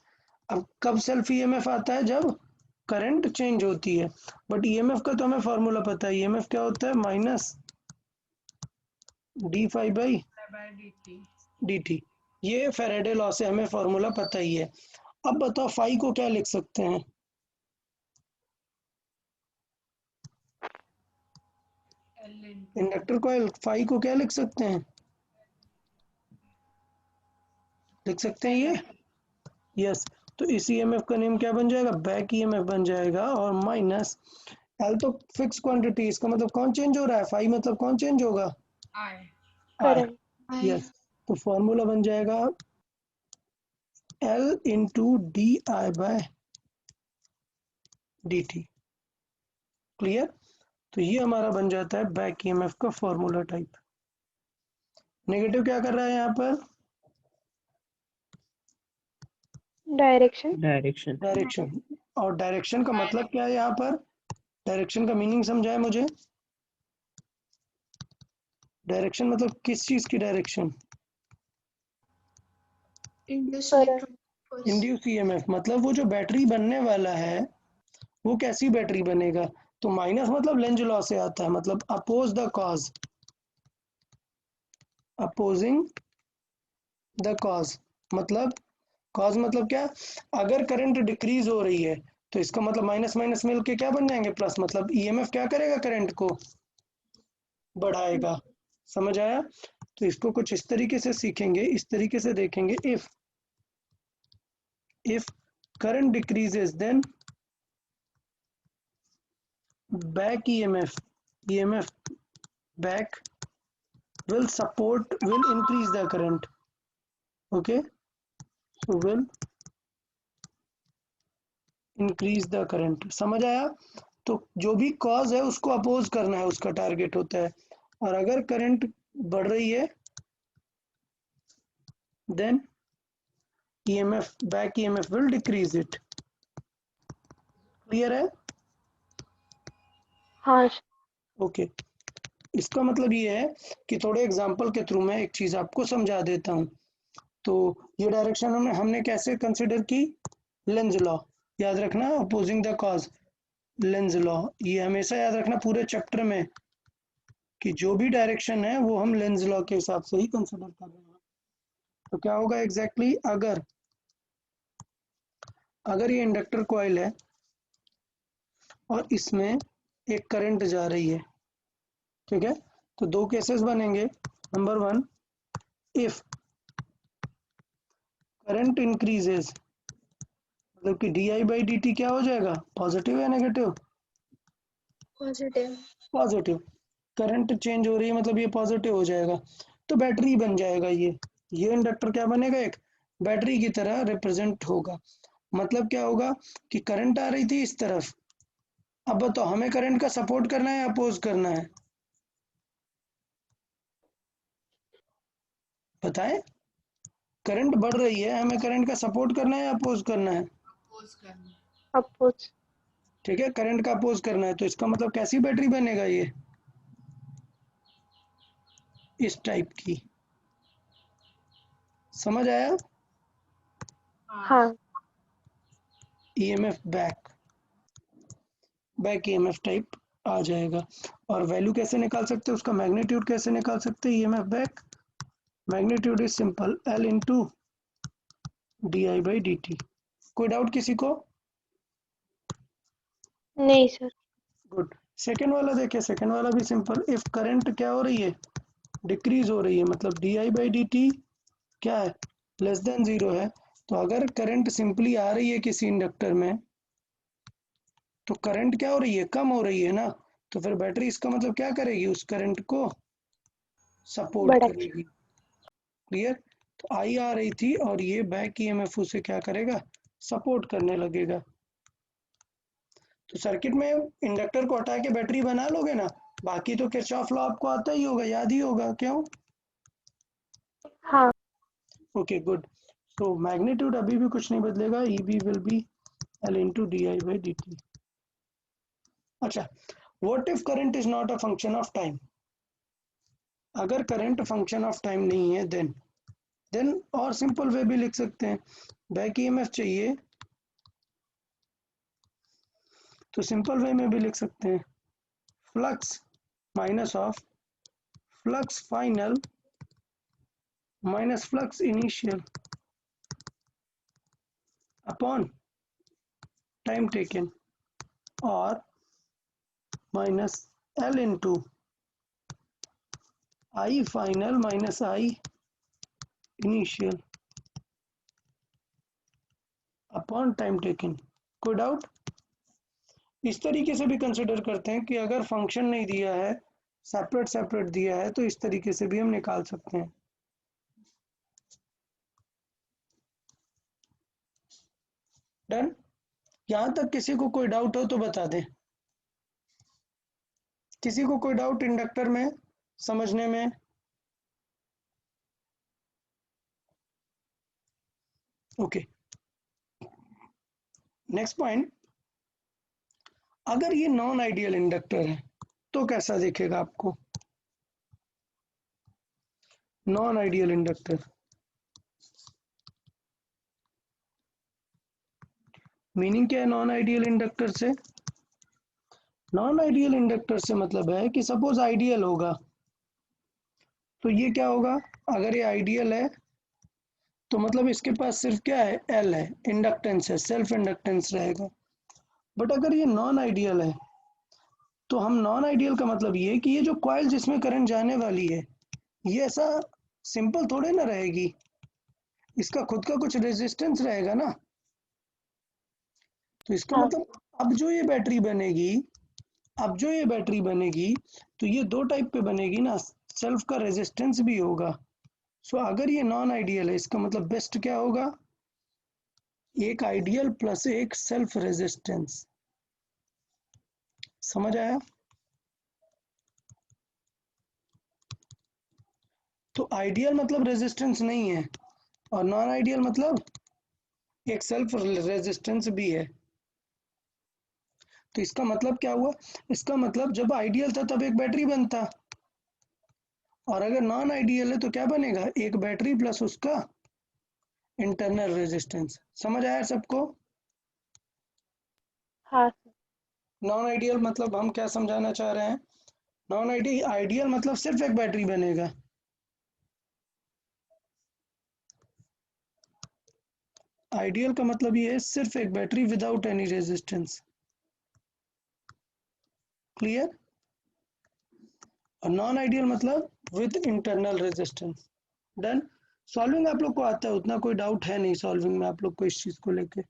[SPEAKER 1] अब कब सेल्फ ईएमएफ आता है? जब करंट चेंज होती है। बट ईएमएफ का तो हमें फॉर्मूला पता है, ईएमएफ क्या होता है? Minus d phi by
[SPEAKER 4] By dt.
[SPEAKER 1] D t. ये फैराडे लॉ से हमें फॉर्मूला पता ही है। अब बताओ फाई को क्या लिख सकते हैं?
[SPEAKER 4] L into.
[SPEAKER 1] Inductor coil phi को क्या लिख सकते हैं? लिख सकते हैं ये? यस। तो इस ईएमएफ का नेम क्या बन जाएगा? बैक ईएमएफ बन जाएगा। और माइनस एल तो फिक्स क्वांटिटी, इसका मतलब कौन चेंज हो रहा है? फाई मतलब कौन चेंज होगा?
[SPEAKER 4] I.
[SPEAKER 1] आई।
[SPEAKER 3] Current.
[SPEAKER 1] यस, तो फॉर्मूला बन जाएगा L into d I by d t. Clear? तो ये हमारा बन जाता है बैक ईएमएफ का फॉर्मूला टाइप। नेगेटिव क्या कर रहा है यहाँ पर?
[SPEAKER 3] Direction.
[SPEAKER 2] Direction.
[SPEAKER 1] डायरेक्शन। और डायरेक्शन का मतलब क्या है यहाँ पर? डायरेक्शन का मीनिंग समझाए मुझे। डायरेक्शन मतलब किस चीज की डायरेक्शन?
[SPEAKER 3] Current.
[SPEAKER 1] इंड्यूस ईएमएफ मतलब वो जो बैटरी बनने वाला है वो कैसी बैटरी बनेगा? तो माइनस मतलब लेंज लॉ से आता है, मतलब oppose the cause, opposing the cause मतलब, कॉज मतलब क्या? अगर करंट डिक्रीज हो रही है तो इसका मतलब माइनस माइनस मिल के क्या बन जाएंगे? प्लस, मतलब ईएमएफ क्या करेगा? करंट को बढ़ाएगा। समझ आया? तो इसको कुछ इस तरीके से सीखेंगे, इस तरीके से देखेंगे। if current decreases then back emf back will increase the current. Okay, so will increase the current. समझ आया? तो जो भी कॉज है उसको अपोज करना है, उसका टारगेट होता है। और अगर करंट बढ़ रही है then emf back emf will decrease it. Clear है?
[SPEAKER 3] हाँ
[SPEAKER 1] ओके, इसका मतलब ये है कि थोड़े एग्जांपल के थ्रू मैं एक चीज आपको समझा देता हूँ। तो ये डायरेक्शन हमने कैसे कंसिडर की? लेंज लॉ, याद रखना, opposing the cause, Lenz law. ये हमेशा याद रखना पूरे चैप्टर में कि जो भी डायरेक्शन है वो हम लेंज लॉ के हिसाब से ही कंसिडर कर रहे हैं। तो क्या होगा एग्जैक्टली अगर ये इंडक्टर कॉइल है और इसमें एक करंट जा रही है, ठीक है, तो दो केसेस बनेंगे। Number one, if current increases, मतलब कि D I by d T क्या हो जाएगा? पॉजिटिव या negative?
[SPEAKER 3] Positive.
[SPEAKER 1] Positive. Current change हो रही है मतलब ये पॉजिटिव हो जाएगा, तो बैटरी बन जाएगा। ये इंडक्टर क्या बनेगा? एक बैटरी की तरह रिप्रेजेंट होगा। मतलब क्या होगा कि करंट आ रही थी इस तरफ, अब बताओ हमें करंट का सपोर्ट करना है या अपोज करना है? बताएं, करंट बढ़ रही है, हमें करंट का सपोर्ट करना है या अपोज करना है?
[SPEAKER 4] अपोज करना।
[SPEAKER 3] अपोज।
[SPEAKER 1] ठीक है, करंट का अपोज करना है, तो इसका मतलब कैसी बैटरी बनेगा? ये इस टाइप की। समझ आया?
[SPEAKER 3] हाँ।
[SPEAKER 1] ईएमएफ बैक ईएमएफ टाइप आ जाएगा। और वैल्यू कैसे निकाल सकते हैं उसका? मैग्नीट्यूड कैसे निकाल सकते हैं EMF back? Magnitude is simple, L into d I by d T. कोई डाउट किसी को?
[SPEAKER 3] नहीं सर।
[SPEAKER 1] गुड। सेकेंड वाला देखिए, सेकेंड वाला भी सिंपल। इफ करंट क्या हो रही है? डिक्रीज हो रही है, मतलब D I by d T क्या है? लेस देन जीरो है। तो अगर करंट सिंपली आ रही है किसी इंडक्टर में तो करंट क्या हो रही है? कम हो रही है ना। तो फिर बैटरी इसका मतलब क्या करेगी? उस करंट को सपोर्ट
[SPEAKER 3] बड़ा।
[SPEAKER 1] करेगी। क्लियर? तो आई आ रही थी और ये बैक ईएमएफ उसे क्या करेगा? सपोर्ट करने लगेगा। तो सर्किट में इंडक्टर को हटा के बैटरी बना लोगे ना, बाकी तो किरचॉफ लॉ आपको आता ही होगा, याद ही होगा, क्यों?
[SPEAKER 3] हाँ।
[SPEAKER 1] Okay good. सो मैग्नीट्यूड अभी भी कुछ नहीं बदलेगा, E B will be L into d I by d t. अच्छा, what if current is not a function of time? अगर करंट फंक्शन ऑफ टाइम नहीं है देन और सिंपल वे भी लिख सकते हैं। बैक ईएमएफ चाहिए तो सिंपल वे में भी लिख सकते हैं, flux minus of flux final minus flux initial upon time taken, और minus L into I final minus I initial upon time taken. कोई डाउट? इस तरीके से भी कंसिडर करते हैं कि अगर फंक्शन नहीं दिया है, सेपरेट सेपरेट दिया है, तो इस तरीके से भी हम निकाल सकते हैं। डन? यहां तक किसी को कोई डाउट हो तो बता दें। किसी को कोई डाउट इंडक्टर में समझने में? ओके, नेक्स्ट पॉइंट, अगर ये नॉन आइडियल इंडक्टर है तो कैसा दिखेगा आपको? नॉन आइडियल इंडक्टर, मीनिंग क्या है नॉन आइडियल इंडक्टर से? नॉन आइडियल इंडक्टर से मतलब है कि सपोज आइडियल होगा तो ये क्या होगा, अगर ये आइडियल है तो मतलब इसके पास सिर्फ क्या है, एल है, इंडक्टेंस है, सेल्फ इंडक्टेंस रहेगा। बट अगर ये नॉन आइडियल है तो हम नॉन आइडियल का मतलब ये कि ये जो कॉइल जिसमें करंट जाने वाली है ये ऐसा सिंपल थोड़े ना रहेगी, इसका खुद का कुछ रेजिस्टेंस रहेगा ना। तो इसका
[SPEAKER 3] हाँ
[SPEAKER 1] मतलब अब जो ये बैटरी बनेगी तो ये दो टाइप पे बनेगी ना, सेल्फ का रेजिस्टेंस भी होगा। सो अगर ये नॉन आइडियल है इसका मतलब बेस्ट क्या होगा, एक आइडियल प्लस एक सेल्फ रेजिस्टेंस। समझ आया? तो आइडियल मतलब रेजिस्टेंस नहीं है और नॉन आइडियल मतलब एक सेल्फ रेजिस्टेंस भी है। तो इसका मतलब क्या हुआ, इसका मतलब जब आइडियल था तब एक बैटरी बनता, और अगर नॉन आइडियल है तो क्या बनेगा, एक बैटरी प्लस उसका इंटरनल रेजिस्टेंस। समझ आया सबको?
[SPEAKER 3] हाँ सर।
[SPEAKER 1] नॉन आइडियल मतलब हम क्या समझाना चाह रहे हैं, नॉन आइडियल मतलब सिर्फ एक बैटरी बनेगा, आइडियल का मतलब ये है सिर्फ एक battery without any resistance. Clear? और नॉन आइडियल मतलब with internal resistance. Done. Solving आप लोग को आता है, उतना कोई डाउट है नहीं सॉल्विंग में आप लोग को इस चीज को लेके?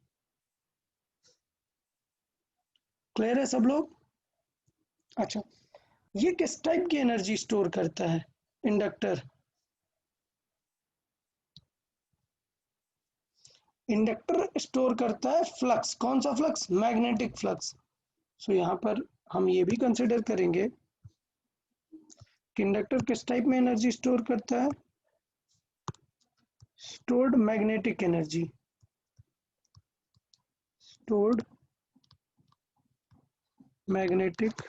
[SPEAKER 1] क्लियर है सब लोग? अच्छा, ये किस टाइप की एनर्जी स्टोर करता है इंडक्टर? इंडक्टर स्टोर करता है फ्लक्स। कौन सा फ्लक्स? Magnetic flux. सो यहाँ पर हम ये भी कंसिडर करेंगे कि इंडक्टर किस टाइप में एनर्जी स्टोर करता है, stored magnetic energy, stored magnetic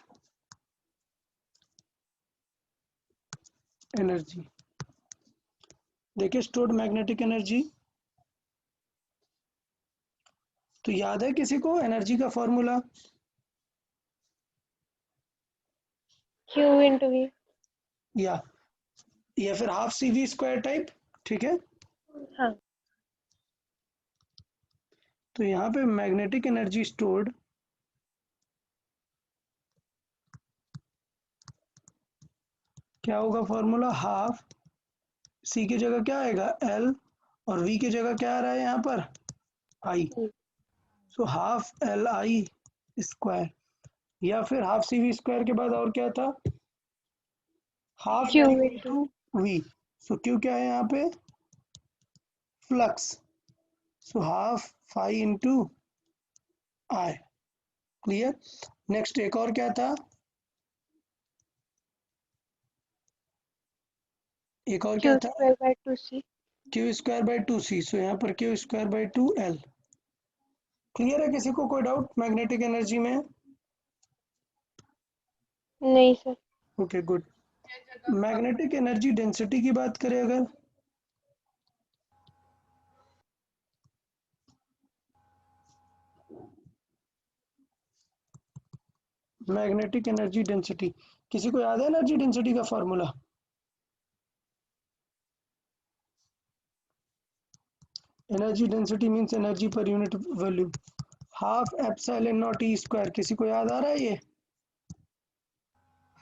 [SPEAKER 1] energy. देखिए स्टोर्ड मैग्नेटिक एनर्जी, तो याद है किसी को एनर्जी का फॉर्मूला?
[SPEAKER 3] Q into V।
[SPEAKER 1] या फिर half C V square type, ठीक है।
[SPEAKER 3] हाँ
[SPEAKER 1] तो यहाँ पे मैग्नेटिक एनर्जी स्टोर्ड, क्या होगा फॉर्मूला, हाफ सी की जगह क्या आएगा, एल, और वी की जगह क्या आ रहा है यहाँ पर, आई।
[SPEAKER 3] E।
[SPEAKER 1] So half L I square, या फिर हाफ सी वी स्क्वायर के बाद और क्या था, half
[SPEAKER 3] Q
[SPEAKER 1] Q
[SPEAKER 3] into
[SPEAKER 1] into V. So Q क्या है यहाँ पे, flux. So half phi into I. Clear? Next एक और क्या था, एक और क्या
[SPEAKER 3] Q
[SPEAKER 1] था,
[SPEAKER 3] square by 2C।
[SPEAKER 1] Q square by two C. So यहाँ पर Q square by two L. Clear है किसी को कोई डाउट मैग्नेटिक एनर्जी में?
[SPEAKER 3] नहीं sir.
[SPEAKER 1] Okay good. Magnetic energy density की बात करें अगर, मैग्नेटिक एनर्जी डेंसिटी, किसी को याद है एनर्जी डेंसिटी का formula? Energy density means energy per unit volume, half epsilon not E square. किसी को याद आ रहा है ये?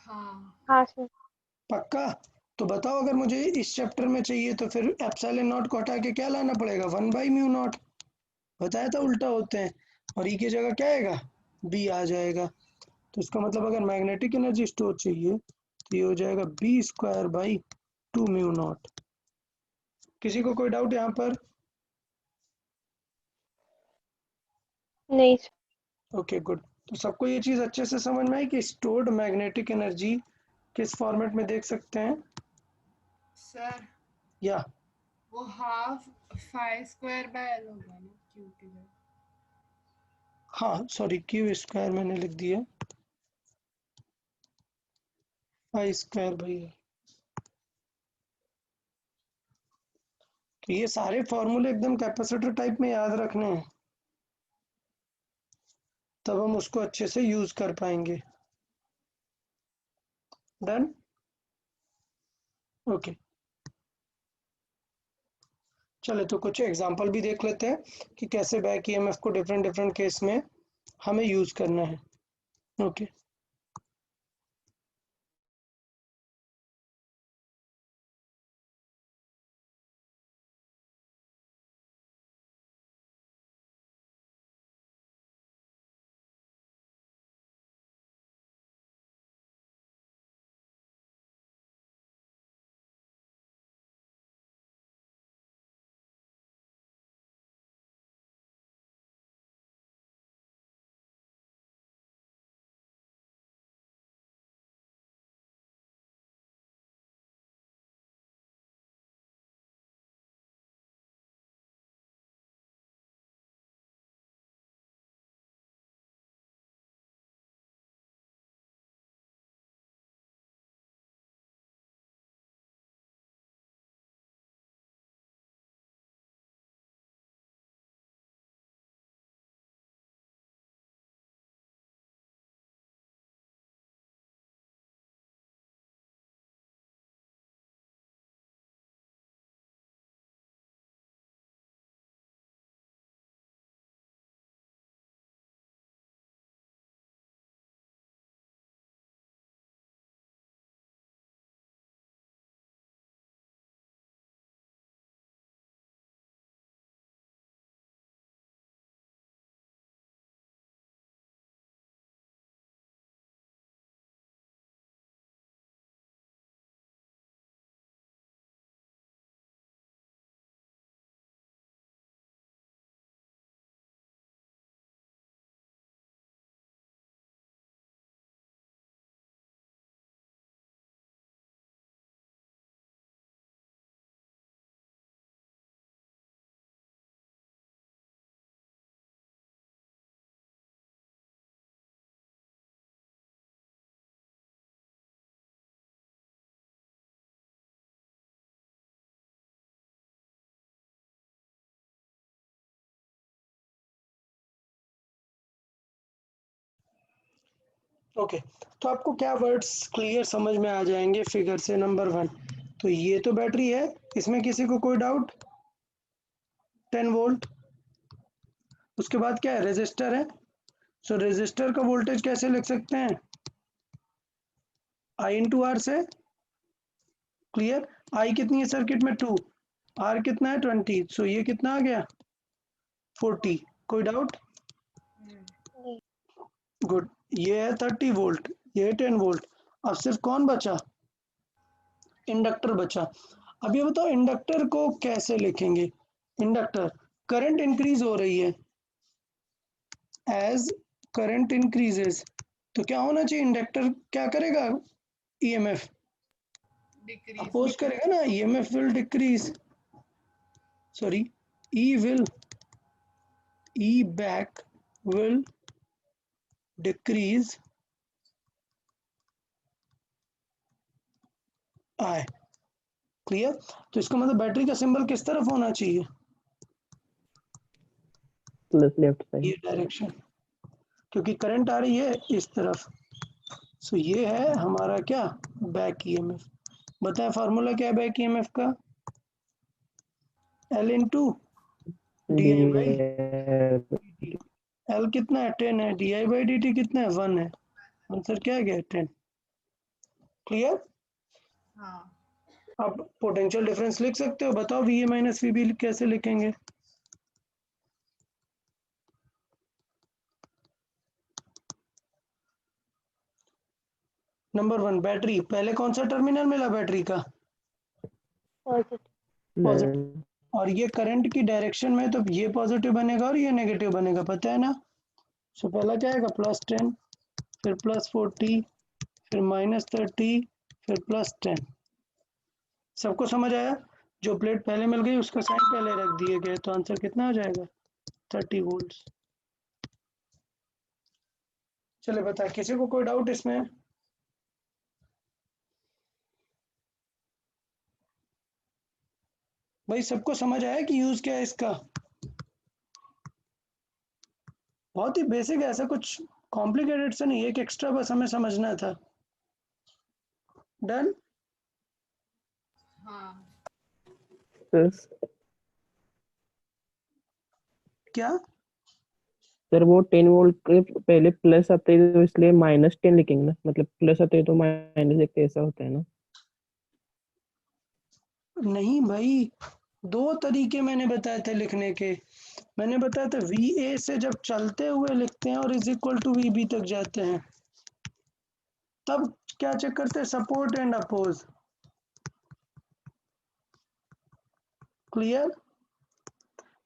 [SPEAKER 4] हाँ।
[SPEAKER 3] हाँ सर।
[SPEAKER 1] पक्का? तो बताओ अगर मुझे इस चैप्टर में चाहिए तो फिर एप्सिलॉन नॉट को हटा के क्या लाना पड़ेगा, वन बाई म्यू नॉट। बताया था उल्टा होते हैं, और ई की जगह क्या आएगा, बी आ जाएगा। तो इसका मतलब अगर मैग्नेटिक एनर्जी स्टोर चाहिए तो ये हो जाएगा B square by two mu naught. किसी को कोई डाउट यहाँ पर?
[SPEAKER 3] नहीं सर।
[SPEAKER 1] Okay good. तो सबको ये चीज अच्छे से समझ में आई कि स्टोर्ड मैग्नेटिक एनर्जी किस फॉर्मेट में देख सकते हैं,
[SPEAKER 4] सर
[SPEAKER 1] या
[SPEAKER 4] वो half phi square by L होगा ना, क्यू की जगह।
[SPEAKER 1] हाँ सॉरी, क्यू स्क्वायर मैंने लिख दिया, आई स्क्वायर भैया। तो ये सारे फॉर्मूले एकदम कैपेसिटर टाइप में याद रखने हैं, तब हम उसको अच्छे से यूज कर पाएंगे। Done, okay. चले तो कुछ एग्जांपल भी देख लेते हैं कि कैसे बैक ईएमएफ को डिफरेंट डिफरेंट केस में हमें यूज करना है। ओके ओके, तो आपको क्या वर्ड्स क्लियर समझ में आ जाएंगे फिगर से? नंबर 1, तो ये तो बैटरी है, इसमें किसी को कोई डाउट? 10 वोल्ट। उसके बाद क्या है? रेजिस्टर है। सो रेजिस्टर का वोल्टेज कैसे लिख सकते हैं? आई इंटू आर से। क्लियर? आई कितनी है सर्किट में? 2। आर कितना है? 20। सो ये कितना आ गया? 40। कोई डाउट? गुड। ये है 30 वोल्ट, ये है 10 वोल्ट। अब सिर्फ कौन बचा? इंडक्टर बचा। अब ये बताओ इंडक्टर को कैसे लिखेंगे? इंडक्टर, करंट इंक्रीज हो रही है, एज करंट इंक्रीजेस तो क्या होना चाहिए? इंडक्टर क्या करेगा? EMF
[SPEAKER 4] decrease.
[SPEAKER 1] अपोज करेगा ना, EMF will decrease, sorry, E back will decrease I. Clear? तो इसका मतलब बैटरी का सिंबल किस तरफ होना चाहिए?
[SPEAKER 2] प्लस लेफ्ट
[SPEAKER 1] ये
[SPEAKER 2] साइड।
[SPEAKER 1] डायरेक्शन, क्योंकि करंट आ रही है इस तरफ। सो ये है हमारा क्या? Back EMF. बताएं फार्मूला क्या है बैक ईएमएफ का? L into d I by D. L कितना है? 10 है। D I by d T कितना है? 1 है। आंसर क्या है? 10। क्लियर?
[SPEAKER 4] हाँ।
[SPEAKER 1] अब पोटेंशियल डिफरेंस लिख सकते हो? बताओ V A minus V B कैसे लिखेंगे? नंबर 1, बैटरी, पहले कौन सा टर्मिनल मिला बैटरी का? पॉजिटिव। और ये करंट की डायरेक्शन में, तो ये पॉजिटिव बनेगा और ये नेगेटिव बनेगा, पता है ना? सो पहला क्या आएगा? +10, फिर +40, फिर -30, फिर +10। सबको समझ आया? जो प्लेट पहले मिल गई उसका साइन पहले रख दिए गए, तो आंसर कितना आ जाएगा? 30 वोल्ट। चले बता, किसी को कोई डाउट इसमें? भाई सबको समझ आया कि यूज क्या है इसका? बहुत ही बेसिक है, ऐसा कुछ कॉम्प्लिकेटेड से नहीं, एक एक्स्ट्रा बस हमें समझना था। डन।
[SPEAKER 4] हाँ
[SPEAKER 2] सर
[SPEAKER 1] क्या?
[SPEAKER 2] सर वो 10 वोल्ट के पहले प्लस आते हैं तो इसलिए -10 लिखेंगे ना, मतलब प्लस आते हैं तो माइनस एक ऐसा होता है ना।
[SPEAKER 1] नहीं भाई, दो तरीके मैंने बताए थे लिखने के। मैंने बताया था VA से जब चलते हुए लिखते हैं और इज इक्वल टू VB तक जाते हैं, तब क्या चेक करते हैं? Support and oppose. क्लियर?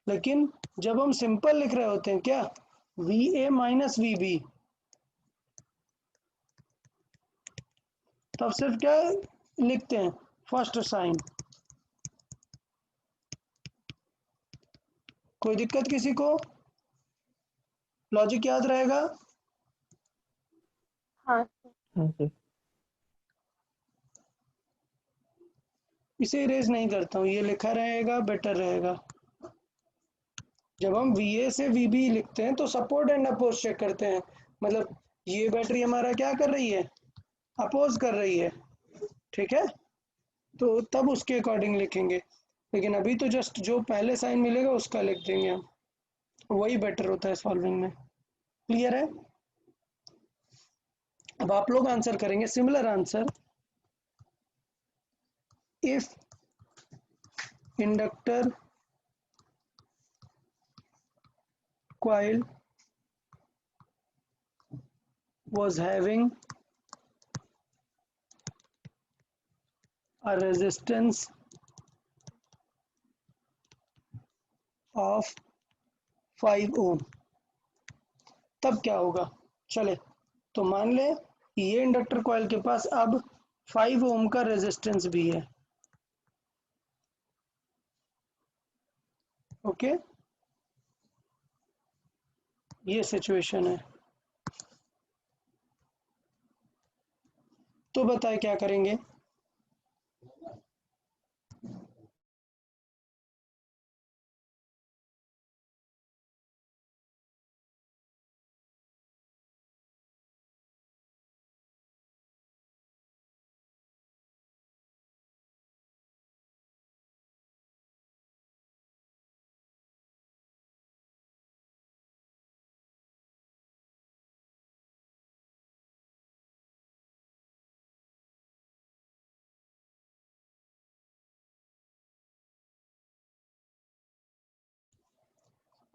[SPEAKER 1] लेकिन जब हम सिंपल लिख रहे होते हैं, क्या VA माइनस VB, तब सिर्फ क्या लिखते हैं? First sign. कोई दिक्कत किसी को? लॉजिक याद रहेगा?
[SPEAKER 3] हाँ sir.
[SPEAKER 2] हाँ सर।
[SPEAKER 1] इसे इरेज नहीं करता हूँ, ये लिखा रहेगा, बेटर रहेगा। जब हम VA से VB लिखते हैं तो सपोर्ट एंड अपोज चेक करते हैं, मतलब ये बैटरी हमारा क्या कर रही है? अपोज कर रही है। ठीक है, तो तब उसके अकॉर्डिंग लिखेंगे। लेकिन अभी तो जस्ट जो पहले साइन मिलेगा उसका लिख देंगे हम, वही बेटर होता है सॉल्विंग में। क्लियर है? अब आप लोग आंसर करेंगे similar answer. If inductor coil was having a resistance of 5 ohm, तब क्या होगा? चले, तो मान ले ये इंडक्टर कॉइल के पास अब 5 ओम का रेजिस्टेंस भी है। ओके, ये सिचुएशन है। तो बताए क्या करेंगे?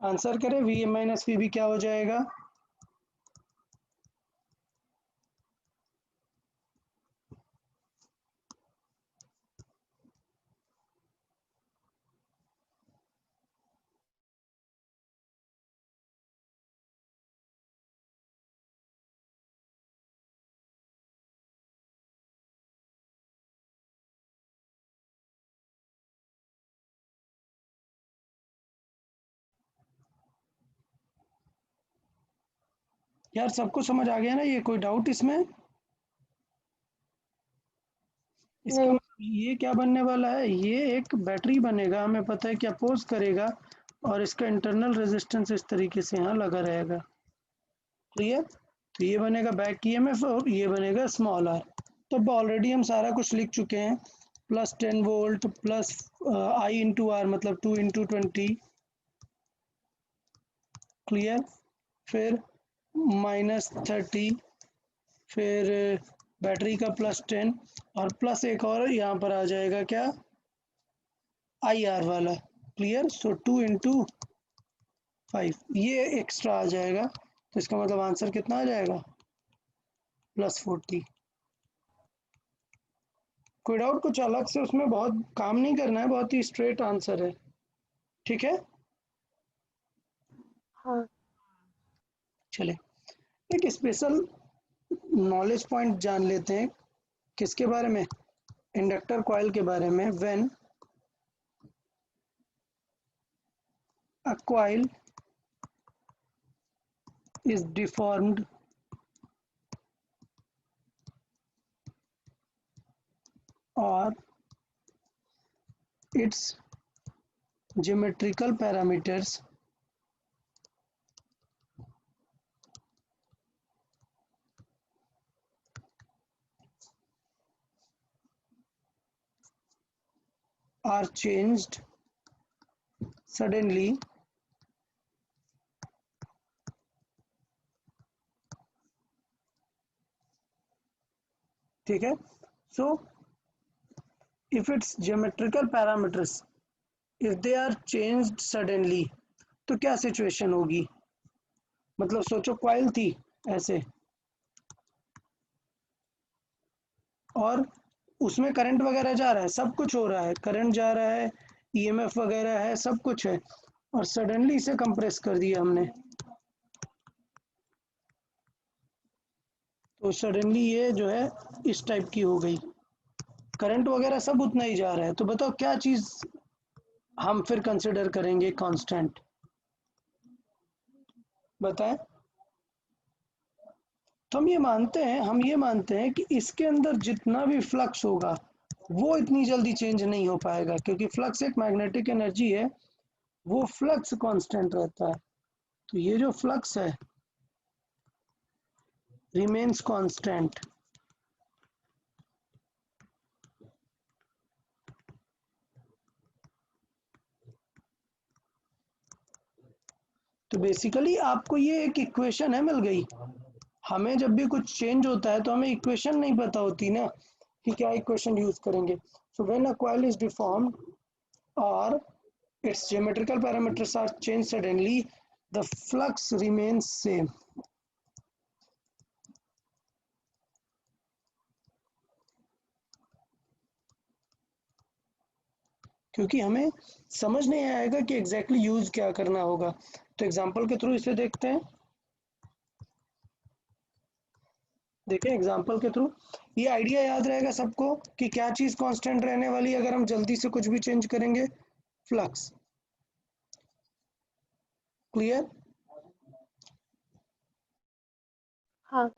[SPEAKER 1] आंसर करें, VA माइनस VB क्या हो जाएगा? यार सबको समझ आ गया ना? ये कोई डाउट इसमें? इसका
[SPEAKER 3] नहीं
[SPEAKER 1] मतलब ये क्या बनने वाला है? ये एक बैटरी बनेगा, हमें पता है कि अपोज करेगा, और इसका इंटरनल रेजिस्टेंस इस तरीके से यहाँ लगा रहेगा। क्लियर? तो ये बनेगा बैक EMF और ये बनेगा स्मॉल आर। तो ऑलरेडी हम सारा कुछ लिख चुके हैं। Plus 10 volt plus I into R, मतलब 2 × 20। क्लियर? फिर -30, फिर बैटरी का +10, और प्लस एक और यहाँ पर आ जाएगा, क्या? IR वाला। क्लियर? सो 2 × 5 ये एक्स्ट्रा आ जाएगा, तो इसका मतलब आंसर कितना आ जाएगा? +40। कोई डाउट? कुछ अलग से उसमें बहुत काम नहीं करना है, बहुत ही स्ट्रेट आंसर है। ठीक है,
[SPEAKER 3] हाँ
[SPEAKER 1] चले एक स्पेशल नॉलेज पॉइंट जान लेते हैं। किसके बारे में? इंडक्टर कॉइल के बारे में। When a coil is deformed its geometrical parameters are changed suddenly, ठीक है. So if its geometrical parameters, if they are changed suddenly, तो क्या सिचुएशन होगी? मतलब सोचो कॉइल थी ऐसे और उसमें करंट वगैरह जा रहा है, सब कुछ हो रहा है, करंट जा रहा है, ईएमएफ वगैरह है, सब कुछ है, और सडनली इसे कंप्रेस कर दिया हमने, तो सडनली ये जो है इस टाइप की हो गई, करंट वगैरह सब उतना ही जा रहा है. तो बताओ क्या चीज हम फिर कंसिडर करेंगे कांस्टेंट? बताएं. तो हम ये मानते हैं कि इसके अंदर जितना भी फ्लक्स होगा वो इतनी जल्दी चेंज नहीं हो पाएगा, क्योंकि फ्लक्स एक मैग्नेटिक एनर्जी है, वो फ्लक्स कांस्टेंट रहता है. तो ये जो फ्लक्स है रिमेन्स कांस्टेंट. तो बेसिकली आपको ये एक इक्वेशन है मिल गई. हमें जब भी कुछ चेंज होता है तो हमें इक्वेशन नहीं पता होती ना कि क्या इक्वेशन यूज करेंगे. So when a coil is deformed और its geometrical parameters are changed suddenly, the flux remains same. क्योंकि हमें समझ नहीं आएगा कि एग्जैक्टली यूज क्या करना होगा. तो एग्जांपल के थ्रू इसे देखते हैं. देखें एग्जांपल के थ्रू, ये आइडिया याद रहेगा सबको कि क्या चीज कांस्टेंट रहने वाली है अगर हम जल्दी से कुछ भी चेंज करेंगे? फ्लक्स. क्लियर?
[SPEAKER 3] हाँ.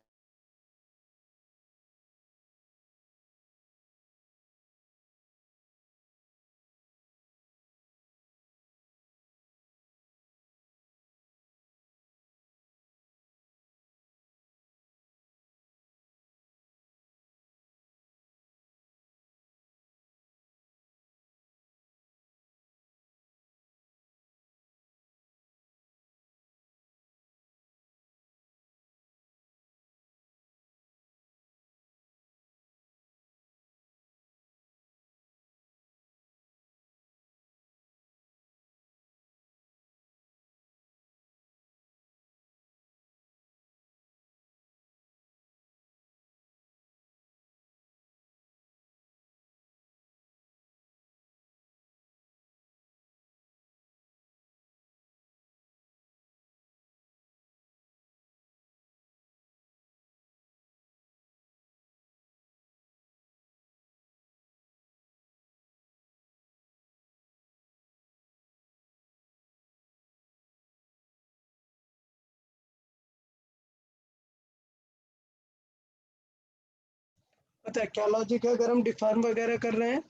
[SPEAKER 1] पता है क्या लॉजिक है? अगर हम डिफॉर्म वगैरह कर रहे हैं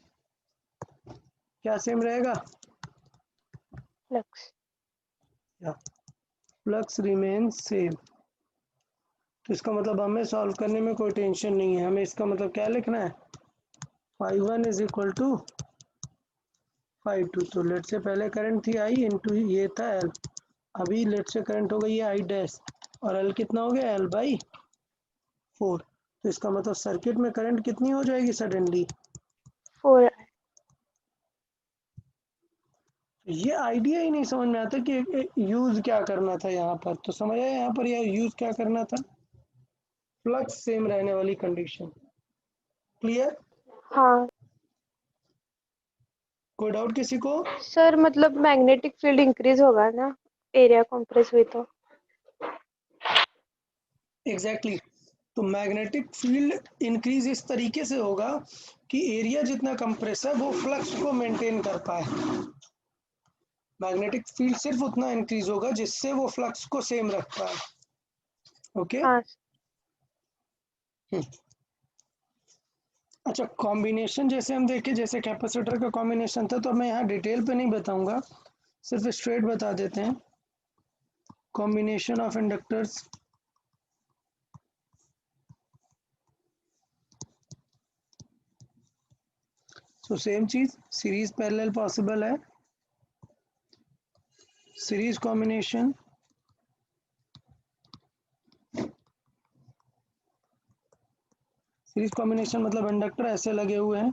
[SPEAKER 1] क्या सेम रहेगा?
[SPEAKER 3] फ्लक्स.
[SPEAKER 1] Flux remains same. तो इसका मतलब हमें सॉल्व करने में कोई टेंशन नहीं है. हमें इसका मतलब क्या लिखना है? φ1 इज इक्वल टू φ2. तो लेट से पहले करंट थी आई इंटू ये था एल, अभी लेट से करंट हो गई है आई डैश, और एल कितना हो गया? L by 4. तो इसका मतलब सर्किट में करंट कितनी हो जाएगी सडनली?
[SPEAKER 3] 4.
[SPEAKER 1] ये आइडिया ही नहीं समझ में आता कि यूज क्या करना था यहाँ पर. तो समझ आया यहाँ पर यह यूज क्या करना था? फ्लक्स सेम रहने वाली कंडीशन. क्लियर?
[SPEAKER 3] हाँ
[SPEAKER 1] कोई डाउट किसी को?
[SPEAKER 3] सर, मतलब मैग्नेटिक फील्ड इंक्रीज होगा ना एरिया कंप्रेस हुई तो?
[SPEAKER 1] एग्जैक्टली. तो मैग्नेटिक फील्ड इंक्रीज इस तरीके से होगा कि एरिया जितना कंप्रेस है वो फ्लक्स को मेंटेन कर पाए. मैग्नेटिक फील्ड सिर्फ उतना इंक्रीज होगा जिससे वो फ्लक्स को सेम रख पाए. ओके.
[SPEAKER 3] हाँ.
[SPEAKER 1] अच्छा, कॉम्बिनेशन जैसे हम देखें, जैसे कैपेसिटर का कॉम्बिनेशन था, तो मैं यहाँ डिटेल पे नहीं बताऊंगा, सिर्फ स्ट्रेट बता देते हैं। Combination of inductors, so same चीज, सीरीज पैरेलल पॉसिबल है, सीरीज कॉम्बिनेशन, सीरीज कॉम्बिनेशन मतलब इंडक्टर ऐसे लगे हुए हैं,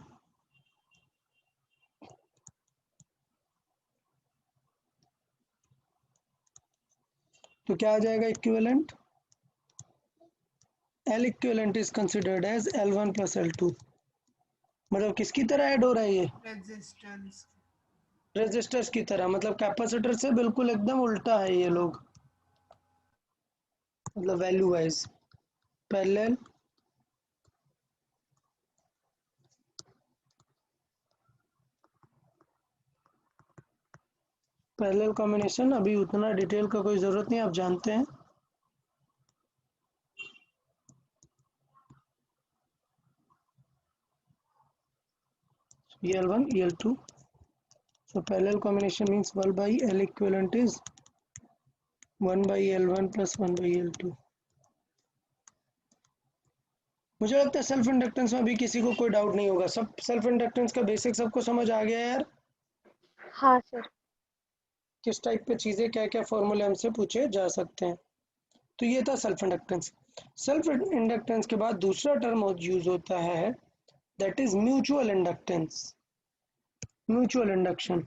[SPEAKER 1] तो क्या आ जाएगा equivalent? L equivalent is considered as L1 plus L2। मतलब किसकी तरह ऐड हो रहा है ये?
[SPEAKER 4] रेजिस्टेंस।
[SPEAKER 1] रेजिस्टर्स की तरह, मतलब कैपेसिटर से बिल्कुल एकदम उल्टा है ये लोग, मतलब value wise. Parallel parallel combination, अभी उतना डिटेल का कोई ज़रूरत नहीं, आप जानते हैं। L1 L2, so parallel combination means 1 by L equivalent is 1 by L1 plus 1 by L2। मुझे लगता है सेल्फ इंडक्टेंस में अभी किसी को कोई डाउट नहीं होगा, सब सेल्फ इंडक्टेंस का बेसिक सबको समझ आ गया है यार।
[SPEAKER 3] हाँ सर।
[SPEAKER 1] किस टाइप पे चीज़ें, क्या क्या फॉर्मूले हमसे पूछे जा सकते हैं। तो ये था सेल्फ इंडक्टेंस। सेल्फ इंडक्टेंस के बाद दूसरा टर्म यूज होता है, that is mutual inductance, mutual induction.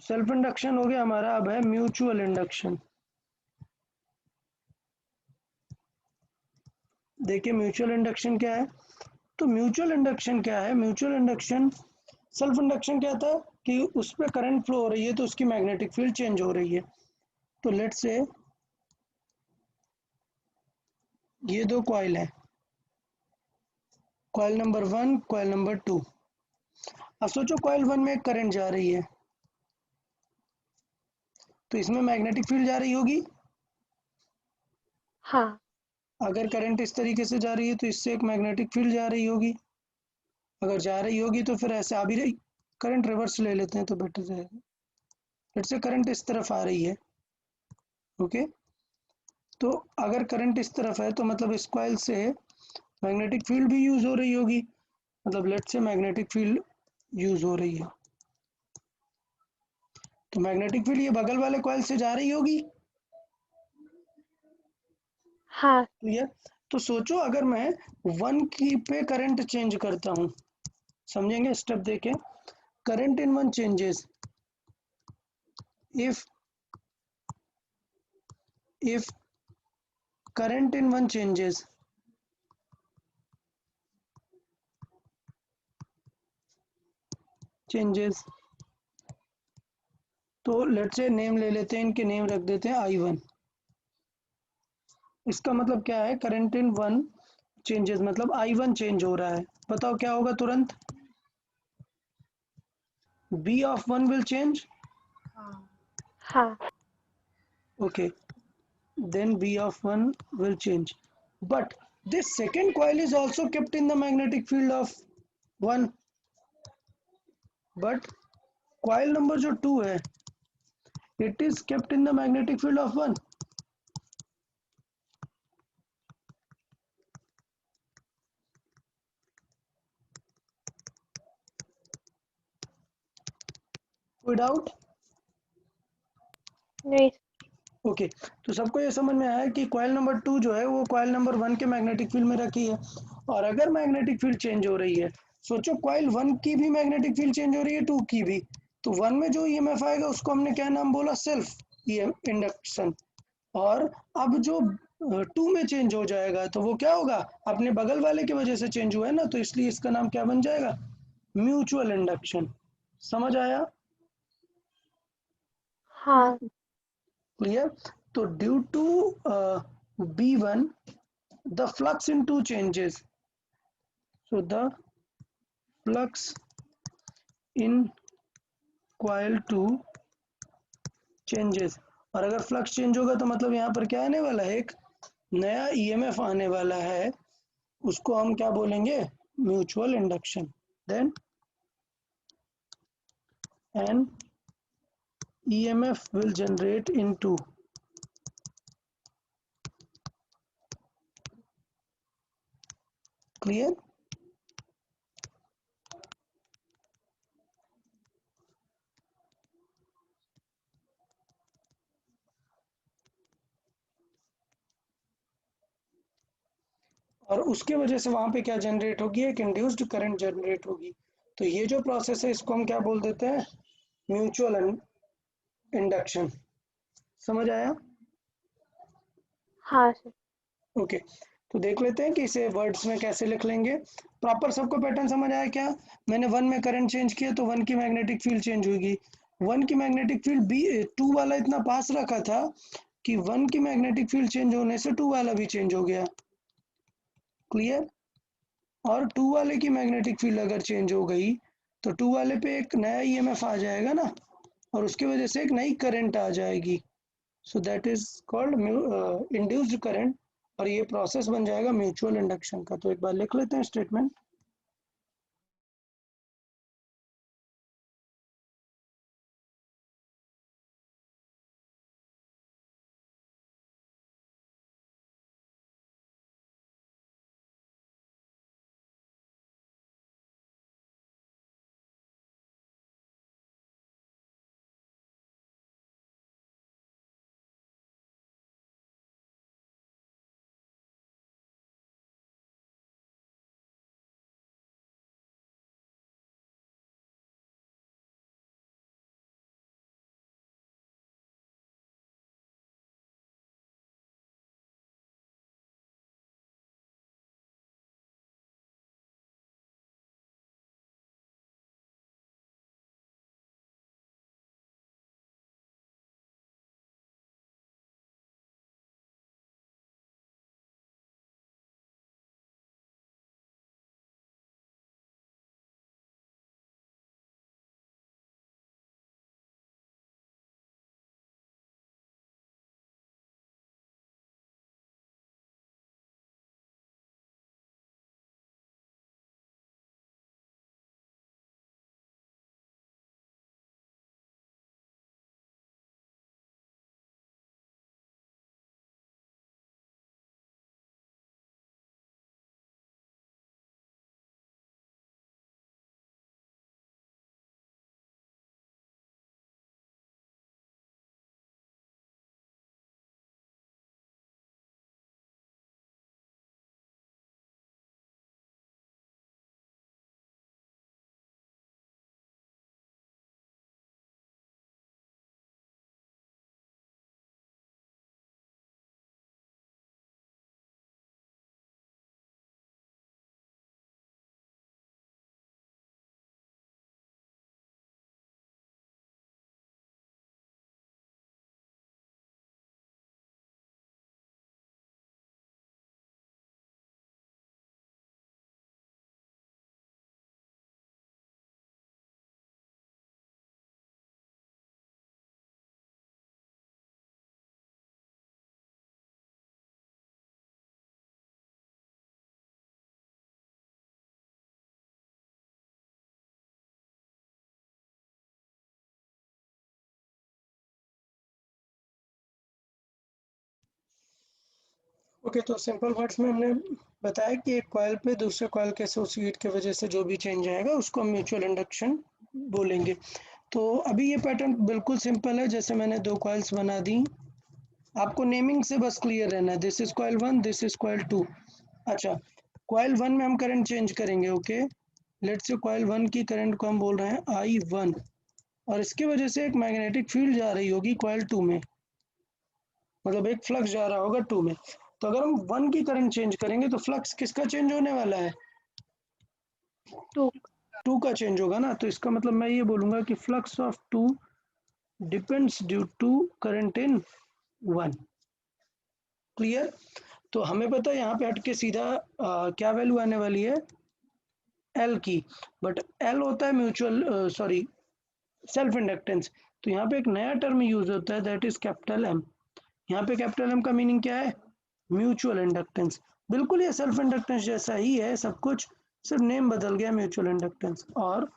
[SPEAKER 1] Self induction हो गया हमारा, अब है म्यूचुअल इंडक्शन। देखिए म्यूचुअल इंडक्शन क्या है। तो म्यूचुअल इंडक्शन क्या है? म्यूचुअल इंडक्शन, सेल्फ इंडक्शन क्या था कि उस पर करंट फ्लो हो रही है तो उसकी मैग्नेटिक फील्ड चेंज हो रही है। तो लेट्स से ये दो कॉइल है, कॉइल नंबर 1, कॉइल नंबर 2। अब सोचो कॉइल 1 में करंट जा रही है, तो इसमें मैग्नेटिक फील्ड जा रही होगी।
[SPEAKER 3] हाँ।
[SPEAKER 1] अगर करंट इस तरीके से जा रही है तो इससे एक मैग्नेटिक फील्ड जा रही होगी। अगर जा रही होगी तो फिर ऐसे आ भी रही, करंट रिवर्स ले लेते हैं तो बेटर रहेगा। लेट्स से करंट इस तरफ आ रही है, ओके। तो अगर करंट इस तरफ है तो मतलब इस कॉइल से मैग्नेटिक फील्ड भी यूज हो रही होगी, मतलब let's say magnetic field use हो रही है, तो मैग्नेटिक फील्ड ये बगल वाले कॉइल से जा रही होगी।
[SPEAKER 3] हाँ।
[SPEAKER 1] क्लियर? तो सोचो अगर मैं 1 की पे करंट चेंज करता हूँ, समझेंगे स्टेप देखें। Current in 1 changes if current in 1 changes, तो लेट्स से नेम ले लेते हैं, इनके नेम रख देते हैं I1। इसका मतलब क्या है? करंट इन 1 चेंजेस मतलब I1 चेंज हो रहा है। बताओ क्या होगा तुरंत? B of 1 will change,
[SPEAKER 4] हाँ।
[SPEAKER 3] हाँ।
[SPEAKER 1] okay, then B of 1 will change, but this second coil is also kept in the magnetic field of 1, but coil number जो 2 है, it is kept in the magnetic field of 1। कोई doubt?
[SPEAKER 3] नहीं।
[SPEAKER 1] Okay, तो सबको ये समझ में आया कि कॉइल नंबर 2 जो है वो कॉइल नंबर 1 के मैग्नेटिक फील्ड में रखी है। और अगर मैग्नेटिक फील्ड चेंज हो रही है, सोचो कॉइल 1 की भी मैग्नेटिक फील्ड चेंज हो रही है, 2 की भी, तो 1 में जो ईएमएफ आएगा उसको हमने क्या नाम बोला? Self induction. और अब जो 2 में चेंज हो जाएगा तो वो क्या होगा? अपने बगल वाले की वजह से चेंज हुआ है ना, तो इसलिए इसका नाम क्या बन जाएगा? Mutual induction. समझ आया?
[SPEAKER 3] हाँ।
[SPEAKER 1] क्लियर? तो due to B1 the flux in 2 changes, so the flux in coil 2 changes। और अगर फ्लक्स चेंज होगा तो मतलब यहाँ पर क्या आने वाला है? एक नया ईएमएफ आने वाला है, उसको हम क्या बोलेंगे? mutual induction. Then an EMF will generate into clear. और उसके वजह से वहां पे क्या जनरेट होगी, एक इंड्यूस्ड करंट जनरेट होगी। तो ये जो प्रोसेस है इसको हम क्या बोल देते हैं, म्यूचुअल इंडक्शन। समझ आया?
[SPEAKER 3] हाँ सर।
[SPEAKER 1] ओके, तो देख लेते हैं कि इसे वर्ड्स में कैसे लिख लेंगे। प्रॉपर सबको पैटर्न समझ आया क्या? मैंने 1 में करंट चेंज किया तो 1 की मैग्नेटिक फील्ड चेंज होगी। 1 की मैग्नेटिक फील्ड बी 2 वाला इतना पास रखा था कि 1 की मैग्नेटिक फील्ड चेंज होने से 2 वाला भी चेंज हो गया। क्लियर? और 2 वाले की मैग्नेटिक फील्ड अगर चेंज हो गई तो 2 वाले पे एक नया ईएमएफ आ जाएगा ना, और उसकी वजह से एक नई करंट आ जाएगी। So that is called induced current, और ये प्रोसेस बन जाएगा म्यूचुअल इंडक्शन का। तो एक बार लिख लेते हैं स्टेटमेंट। ओके, तो सिंपल वर्ड्स में हमने बताया कि एक कॉइल पे दूसरे कॉइल के एसोसिएट की वजह से जो भी चेंज आएगा उसको हम म्यूचुअल इंडक्शन बोलेंगे। तो अभी ये पैटर्न बिल्कुल सिंपल है, जैसे मैंने 2 कॉइल्स बना दी। आपको नेमिंग से बस क्लियर रहना है, this is coil 1, this is coil 2। अच्छा, कॉइल 1 में हम करंट चेंज करेंगे। ओके, लेट्स से कॉइल 1 की करंट को हम बोल रहे हैं I1, और इसकी वजह से एक मैग्नेटिक फील्ड जा रही होगी कॉइल 2 में, मतलब एक फ्लक्स जा रहा होगा 2 में। तो अगर हम 1 की करंट चेंज करेंगे तो फ्लक्स किसका चेंज होने वाला है? 2 का चेंज होगा ना। तो इसका मतलब मैं ये बोलूंगा कि flux of 2 depends due to current in 1। Clear? तो हमें पता है यहाँ पे हटके सीधा क्या वैल्यू आने वाली है, एल की। बट एल होता है म्यूचुअल सॉरी सेल्फ इंडक्टेंस। तो यहाँ पे एक नया टर्म यूज होता है, दैट इज कैपिटल एम। यहाँ पे कैपिटल एम का मीनिंग क्या है? Mutual inductance. बिल्कुल ये सेल्फ इंडक्टेंस जैसा ही है सब कुछ, सिर्फ नेम बदल गया म्यूचुअल इंडक्टेंस। और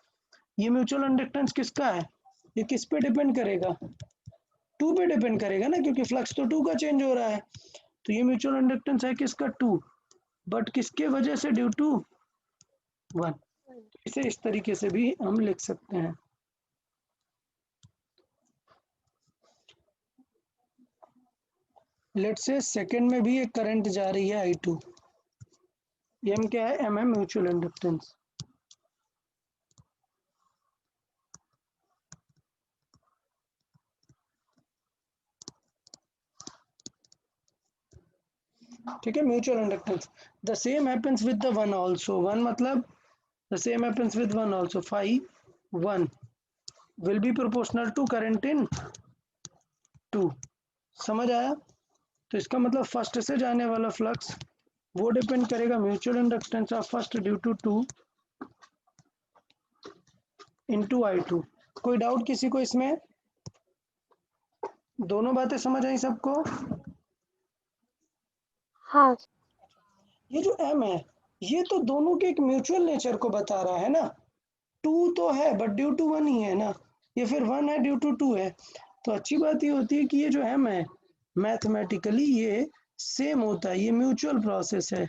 [SPEAKER 1] ये म्यूचुअल इंडक्टेंस किसका है, ये किस पे डिपेंड करेगा, 2 पे डिपेंड करेगा ना, क्योंकि फ्लक्स तो 2 का चेंज हो रहा है। तो ये म्यूचुअल इंडक्टेंस है किसका, 2, बट किसके वजह से, ड्यू टू 1। इसे इस तरीके से भी हम लिख सकते हैं। लेट्स से सेकंड में भी एक करंट जा रही है I2, एम क्या है, एम है म्यूचुअल इंडक्टेंस। ठीक है, mutual inductance. The same happens with the 1 also, 1 मतलब the same happens with 1 also, phi 1 will be proportional to current in 2। समझ आया? तो इसका मतलब फर्स्ट से जाने वाला फ्लक्स वो डिपेंड करेगा mutual inductance of first due to 2 into I2। कोई डाउट किसी को इसमें? दोनों बातें समझ आई सबको?
[SPEAKER 3] हाँ
[SPEAKER 1] ये जो M है ये तो दोनों के एक म्यूचुअल नेचर को बता रहा है ना, 2 तो है बट ड्यू टू 1 ही है ना, ये फिर 1 है ड्यू टू 2 है। तो अच्छी बात ये होती है कि ये जो M है मैथमेटिकली ये सेम होता है, ये म्यूचुअल प्रोसेस है।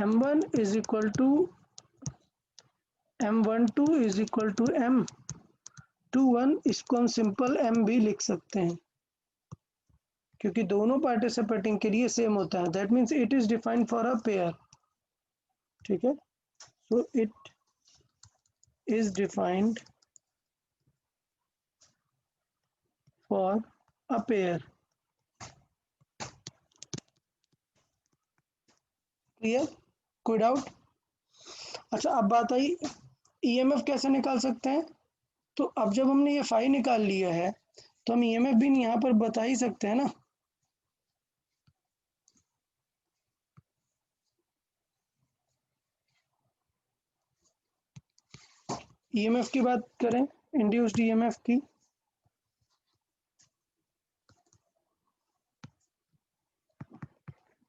[SPEAKER 1] M1 is equal to M12 is equal to M21, इसको हम सिंपल M भी लिख सकते हैं क्योंकि दोनों पार्टिसिपेटिंग के लिए सेम होता है। That means it is defined for a pair. ठीक है, सो it is defined for a pair. Clear? कोई डाउट? अच्छा, अब बात आई ईएमएफ कैसे निकाल सकते हैं। तो अब जब हमने ये फाई निकाल लिया है तो हम ईएमएफ भी यहाँ पर बता ही सकते हैं ना। ईएमएफ की बात करें, इंड्यूस्ड ईएमएफ की,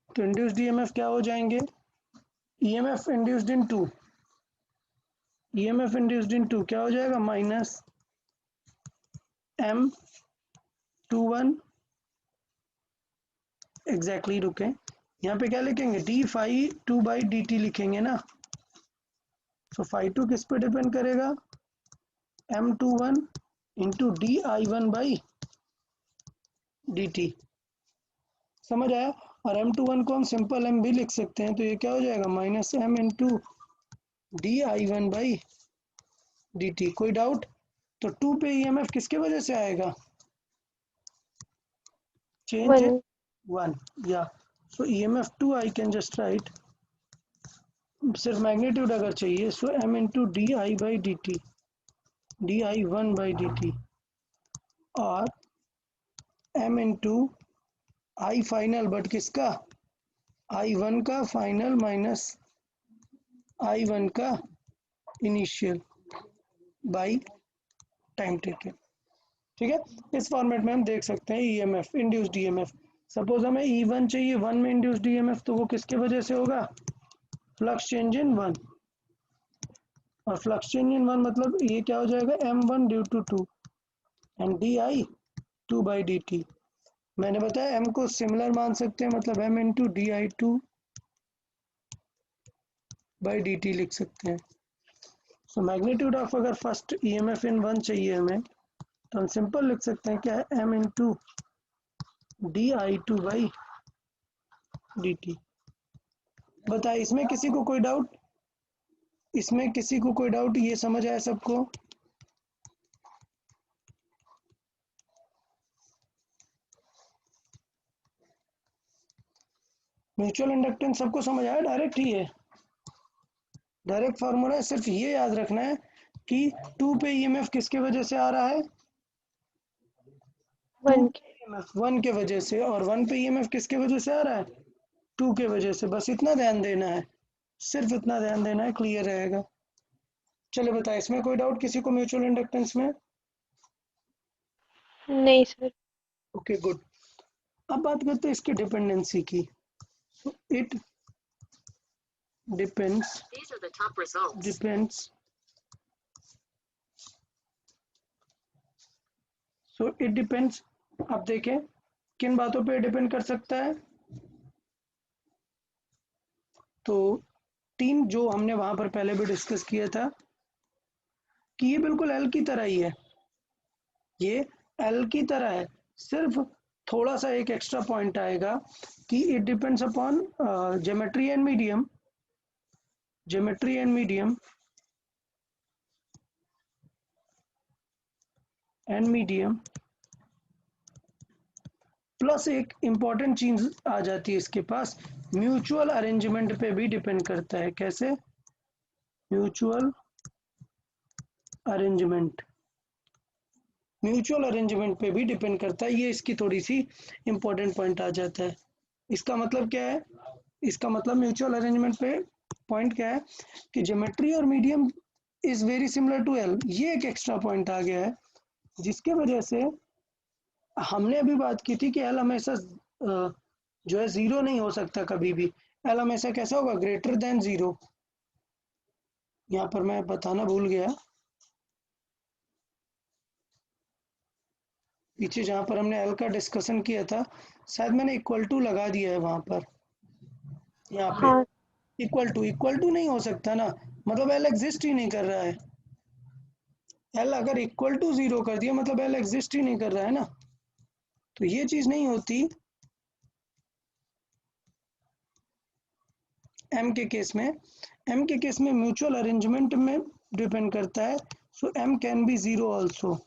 [SPEAKER 1] तो इंड्यूस्ड ईएमएफ क्या हो जाएंगे, EMF induced in 2, EMF induced in 2 क्या हो जाएगा, माइनस M21 एग्जैक्टली। रुके, यहाँ पे क्या लिखेंगे, डी फाई 2/dt लिखेंगे ना। सो फाई 2 किस पे डिपेंड करेगा, M21 इंटू di1/dt। समझ आया? और M21 को हम सिंपल M भी लिख सकते हैं, तो ये क्या हो जाएगा, माइनस M इंटू di1/dt। कोई डाउट? तो 2 पे ईएमएफ किसके वजह से आएगा, चेंज इन 1, या so EMF 2 I can just write, सिर्फ मैग्नीट्यूड अगर चाहिए, so M into di/dt, di1/dt, और M into I final, but किसका, I1 का फाइनल माइनस I1 का इनिशियल बाई टाइम टेकन। ठीक है, इस फॉर्मेट में हम देख सकते हैं ईएमएफ, इंड्यूस्ड ईएमएफ। सपोज हमें E1 चाहिए, 1 में इंड्यूस्ड ईएमएफ, तो वो किसके वजह से होगा, फ्लक्स चेंज इन 1, और फ्लक्स चेंज इन 1 मतलब ये क्या हो जाएगा, M1 due to 2 and di2/dt। मैंने बताया M को सिमिलर मान सकते हैं, मतलब M इंटू di2/dt लिख सकते हैं। सो मैग्नीट्यूड ऑफ अगर फर्स्ट ईएमएफ इन 1 चाहिए हमें, तो हम सिंपल लिख सकते हैं क्या है, M इंटू di2/dt। बताइए, इसमें किसी को कोई डाउट, इसमें किसी को कोई डाउट, ये समझ आया सबको? म्यूचुअल इंडक्टेंस सबको समझ आया? डायरेक्ट ही है, डायरेक्ट फार्मूला है। सिर्फ ये याद रखना है कि 2 पे ईएमएफ किसके वजह से आ रहा है, 1 के वजह से, और 1 पे ईएमएफ किसके वजह से आ रहा है, 2 के वजह से, बस इतना ध्यान देना है, सिर्फ इतना ध्यान देना है, क्लियर रहेगा। चलिए बताए, इसमें कोई डाउट किसी को म्यूचुअल इंडक्टेंस में?
[SPEAKER 3] नहीं सर।
[SPEAKER 1] Okay good. अब बात करते हैं इसकी डिपेंडेंसी की। So it depends so it depends। अब देखें किन बातों पे डिपेंड कर सकता है। तो 3 जो हमने वहां पर पहले भी डिस्कस किया था कि ये बिल्कुल एल की तरह ही है, ये एल की तरह है, सिर्फ थोड़ा सा एक एक्स्ट्रा पॉइंट आएगा कि it depends upon geometry and medium, geometry and medium plus एक इंपॉर्टेंट चीज आ जाती है इसके पास, म्यूचुअल अरेंजमेंट पे भी डिपेंड करता है। कैसे? म्यूचुअल अरेंजमेंट, म्यूचुअल अरेंजमेंट पे भी डिपेंड करता है। ये इसकी थोड़ी सी इंपॉर्टेंट पॉइंट आ जाता है। इसका मतलब क्या है? इसका मतलब म्यूचुअल अरेंजमेंट पे पॉइंट क्या है कि ज्योमेट्री और medium is very similar to L. ये एक एक्स्ट्रा पॉइंट आ गया है जिसके वजह से हमने अभी बात की थी कि एल हमेशा जो है जीरो नहीं हो सकता कभी भी। एल हमेशा कैसा होगा? Greater than zero. यहाँ पर मैं बताना भूल गया, पीछे जहां पर हमने एल का डिस्कशन किया था शायद मैंने इक्वल टू लगा दिया है वहां पर, यहाँ पे
[SPEAKER 3] हाँ
[SPEAKER 1] इक्वल टू नहीं हो सकता ना, मतलब एल एग्जिस्ट ही नहीं कर रहा है। एल अगर इक्वल टू जीरो कर दिया मतलब एल एग्जिस्ट ही नहीं कर रहा है ना, तो ये चीज नहीं होती एम के केस में। एम के केस में म्यूचुअल अरेंजमेंट में डिपेंड करता है, so M can be zero also.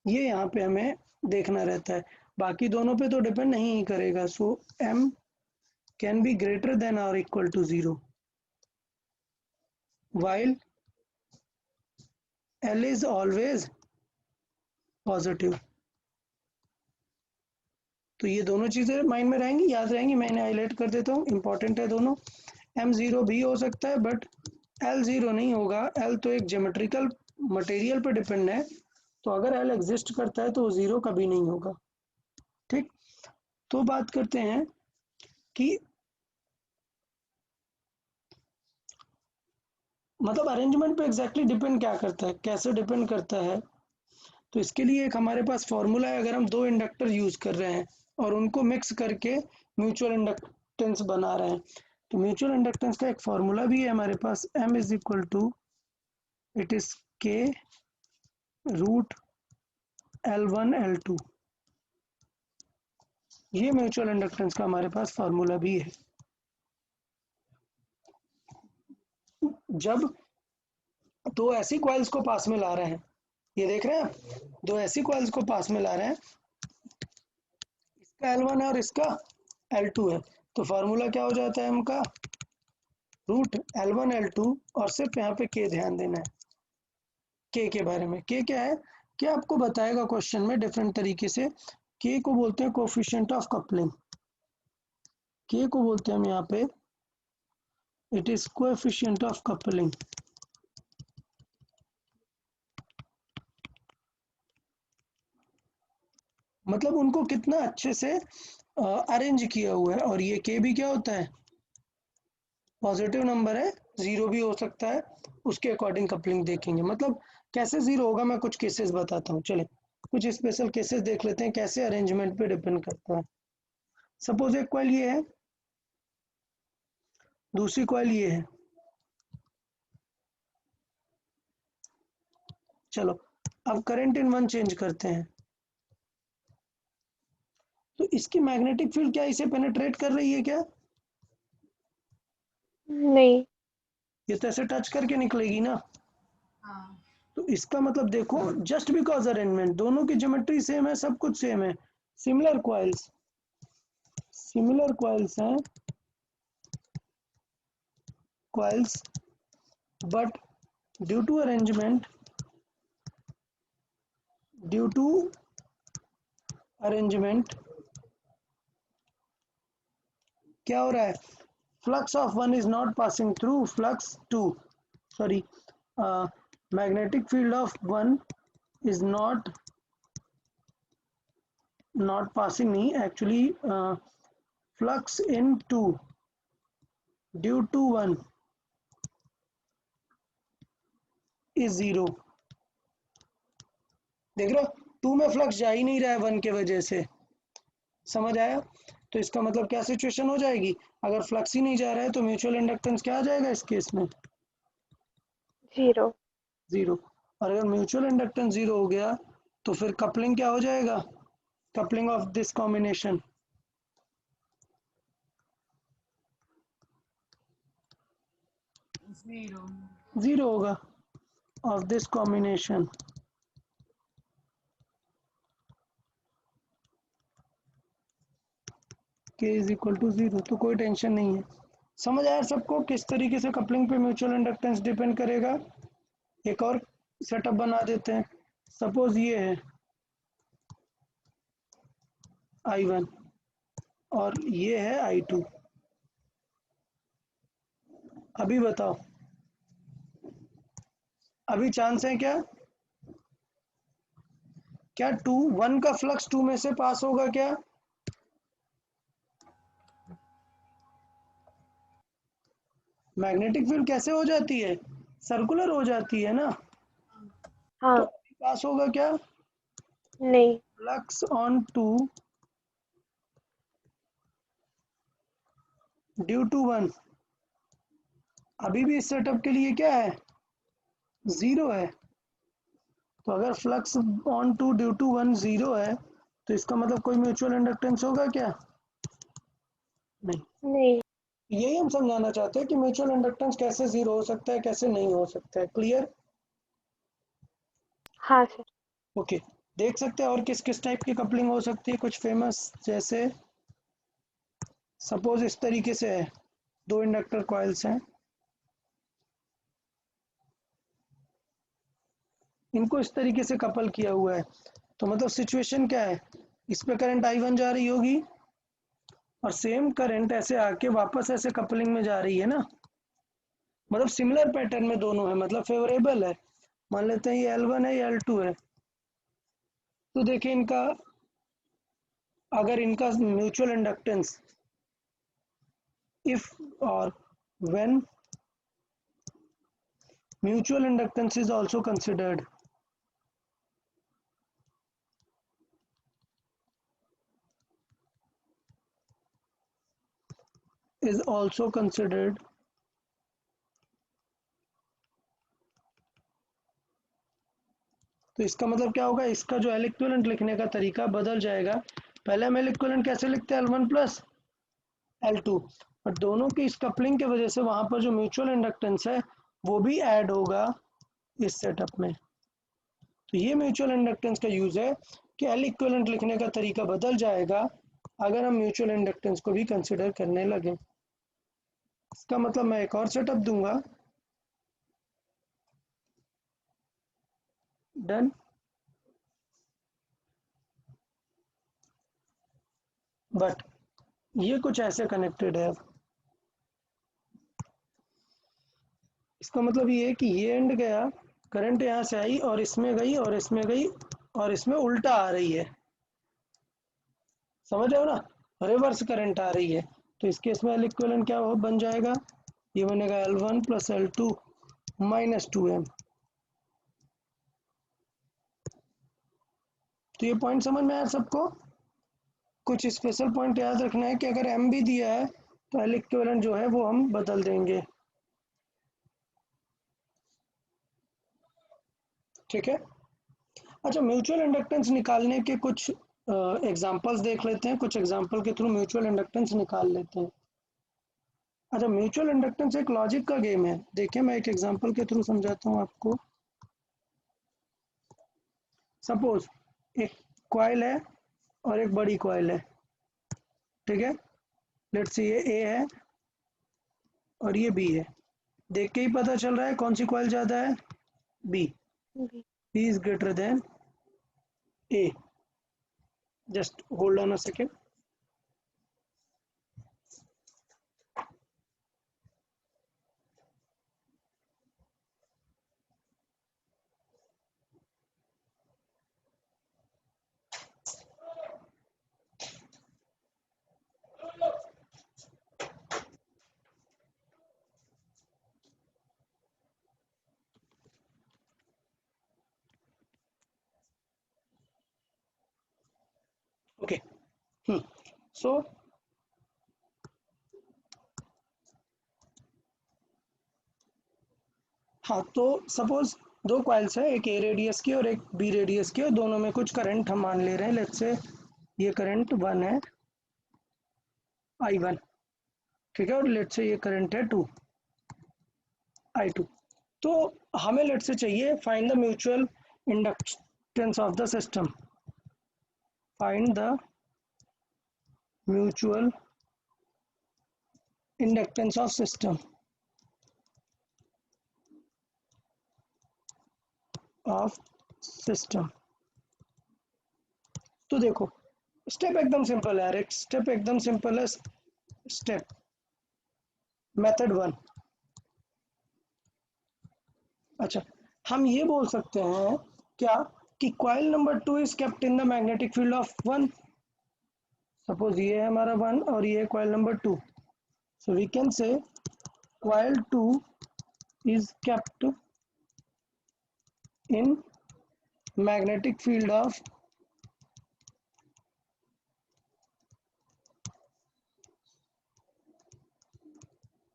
[SPEAKER 1] ये यहाँ पे हमें देखना रहता है, बाकी दोनों पे तो डिपेंड नहीं ही करेगा। So M can be greater than और equal to zero while L is always positive. तो ये दोनों चीजें माइंड में रहेंगी, याद रहेंगी, मैंने हाईलाइट कर देता हूँ, इंपॉर्टेंट है दोनों। एम जीरो भी हो सकता है बट एल जीरो नहीं होगा। एल तो एक ज्योमेट्रिकल मटेरियल पर डिपेंड है, तो अगर एल एग्जिस्ट करता है तो वो जीरो कभी नहीं होगा। ठीक, तो बात करते हैं कि मतलब अरेंजमेंट पे एग्जैक्टली डिपेंड क्या करता है, कैसे डिपेंड करता है। तो इसके लिए एक हमारे पास फॉर्मूला है। अगर हम 2 इंडक्टर यूज कर रहे हैं और उनको मिक्स करके म्यूचुअल इंडक्टेंस बना रहे हैं, तो म्यूचुअल इंडक्टेंस का एक फॉर्मूला भी है हमारे पास, m is equal to it is k root L1 L2। ये म्यूचुअल इंडक्टेंस का हमारे पास फॉर्मूला भी है। जब 2 ऐसी कॉइल्स को पास में ला रहे हैं, ये देख रहे हैं आप, 2 ऐसी कॉइल्स को पास में ला रहे हैं, इसका L1 है और इसका L2 है, तो फार्मूला क्या हो जाता है इनका? रूट L1 L2, और सिर्फ यहाँ पे k ध्यान देना है। k के बारे में, k क्या है, क्या आपको बताएगा क्वेश्चन में डिफरेंट तरीके से। k को बोलते हैं कोफिशिएंट ऑफ कपलिंग, k को बोलते हैं हम यहाँ पे it is coefficient of coupling. मतलब उनको कितना अच्छे से अरेंज किया हुआ है। और ये k भी क्या होता है? पॉजिटिव नंबर है, जीरो भी हो सकता है, उसके अकॉर्डिंग कपलिंग देखेंगे। मतलब कैसे जीरो होगा मैं कुछ केसेस बताता हूँ। चले कुछ स्पेशल केसेस देख लेते हैं कैसे अरेंजमेंट पे डिपेंड करता है। सपोज एक कॉइल ये है, दूसरी कॉइल ये है। चलो अब करंट इन वन चेंज करते हैं, तो इसकी मैग्नेटिक फील्ड क्या इसे पेनिट्रेट कर रही है क्या?
[SPEAKER 3] नहीं।
[SPEAKER 1] ये तो ऐसे टच करके निकलेगी ना।
[SPEAKER 4] हाँ
[SPEAKER 1] तो इसका मतलब देखो, जस्ट बिकॉज अरेंजमेंट, दोनों की ज्योमेट्री सेम है, सब कुछ सेम है, सिमिलर कॉइल्स हैं coils, but due to arrangement, due to arrangement क्या हो रहा है, flux of one is not passing through flux two, sorry, magnetic field of one is not passing नहीं actually, flux in two due to one is zero. देख रहे हो, to में flux जा ही नहीं रहा है वन के वजह से, समझ आया? तो इसका मतलब क्या सिचुएशन हो जाएगी, अगर फ्लक्स ही नहीं जा रहा है तो म्यूचुअल इंडक्टेंस क्या आ जाएगा इस केस में,
[SPEAKER 3] 0.
[SPEAKER 1] जीरो। और अगर म्यूचुअल इंडक्टेंस जीरो हो गया तो फिर कपलिंग क्या हो जाएगा, coupling of this combination
[SPEAKER 4] 0.
[SPEAKER 1] Zero होगा, ऑफ दिस कॉम्बिनेशन। के इज इक्वल टू जीरो, तो कोई टेंशन नहीं है। समझ आया सबको किस तरीके से कपलिंग पे म्यूचुअल इंडक्टेंस डिपेंड करेगा? एक और सेटअप बना देते हैं। सपोज ये है I1 और ये है I2। अभी बताओ, अभी चांस है क्या, क्या टू वन का फ्लक्स टू में से पास होगा क्या? मैग्नेटिक फील्ड कैसे हो जाती है, सर्कुलर हो जाती है ना, तो
[SPEAKER 3] हाँ.
[SPEAKER 1] पास होगा क्या,
[SPEAKER 3] नहीं.
[SPEAKER 1] Flux on two due to one. अभी भी इस सेटअप के लिए क्या है, जीरो है। तो अगर flux on two due to one zero है तो इसका मतलब कोई म्यूचुअल इंडक्टेंस होगा क्या, नहीं।
[SPEAKER 3] नहीं.
[SPEAKER 1] यही हम समझाना चाहते हैं कि म्यूचुअल इंडक्टेंस कैसे जीरो हो सकता है, कैसे नहीं हो सकता है। क्लियर?
[SPEAKER 3] हाँ सर.
[SPEAKER 1] ओके, देख सकते हैं और किस किस टाइप की कपलिंग हो सकती है कुछ फेमस, जैसे सपोज इस तरीके से है, दो इंडक्टर कॉइल्स हैं, इनको इस तरीके से कपल किया हुआ है, तो मतलब सिचुएशन क्या है, इस पे करंट I1 जा रही होगी और सेम करंट ऐसे आके वापस ऐसे कपलिंग में जा रही है ना, मतलब सिमिलर पैटर्न में दोनों है, मतलब फेवरेबल है। मान लेते हैं ये L1 है, ये L2 है, तो देखिए इनका, अगर इनका म्यूचुअल इंडक्टेंस इफ और when mutual inductance is also considered, is also considered, तो इसका मतलब क्या होगा, इसका जो L इक्विवेलेंट लिखने का तरीका बदल जाएगा। पहले हम L इक्विवेलेंट कैसे लिखते हैं, L1 प्लस L2, और दोनों की इस कपलिंग की वजह से वहां पर जो म्यूचुअल इंडक्टेंस है वो भी ऐड होगा इस सेटअप में। तो ये म्यूचुअल इंडक्टेंस का यूज है कि L इक्विवेलेंट लिखने का तरीका बदल जाएगा अगर हम म्यूचुअल इंडक्टेंस को भी कंसिडर करने लगे। इसका मतलब मैं एक और सेटअप दूंगा, डन। बट ये कुछ ऐसे कनेक्टेड है, अब इसका मतलब ये है कि ये एंड गया, करंट यहाँ से आई और इसमें गई और इसमें गई और इसमें उल्टा आ रही है, समझ रहे हो ना, रिवर्स करंट आ रही है। तो इस केस में L इक्विवेलेंट क्या बन जाएगा, ये बनेगा L1 plus L2 minus 2M। तो ये पॉइंट समझ में आया सबको? कुछ स्पेशल पॉइंट याद रखना है कि अगर M भी दिया है तो L इक्विवेलेंट जो है वो हम बदल देंगे, ठीक है। अच्छा, म्यूचुअल इंडक्टेंस निकालने के कुछ एग्जांपल्स देख लेते हैं, कुछ एग्जांपल के थ्रू म्यूचुअल इंडक्टेंस निकाल लेते हैं। अच्छा, म्यूचुअल इंडक्टेंस एक लॉजिक का गेम है, देखिए मैं एक एग्जांपल के थ्रू समझाता हूँ आपको। सपोज एक कॉइल है और एक बड़ी कॉइल है, ठीक है, लेट्स सी ये ए है और ये बी है। देख के ही पता चल रहा है कौन सी कॉइल ज्यादा है, B,
[SPEAKER 3] B.
[SPEAKER 1] B is greater than A. Just hold on a second. Okay. So हाँ, तो सपोज दो कॉइल्स है, एक ए रेडियस की और एक बी रेडियस की, और दोनों में कुछ करंट हम मान ले रहे हैं। लेट्स से ये करंट 1 है, I1, ठीक है, और लेट्स से ये करंट है 2, I2। तो हमें लेट्स से चाहिए find the mutual inductance of the system. Find the mutual inductance of system of system. तो देखो स्टेप एकदम सिंपल है यार, एक स्टेप एकदम सिंपल है। Step method 1। अच्छा, हम ये बोल सकते हैं क्या कि coil number 2 is kept in the magnetic field of 1। Suppose ये है हमारा 1 और ये है coil number 2। So we can say coil 2 is kept in magnetic field of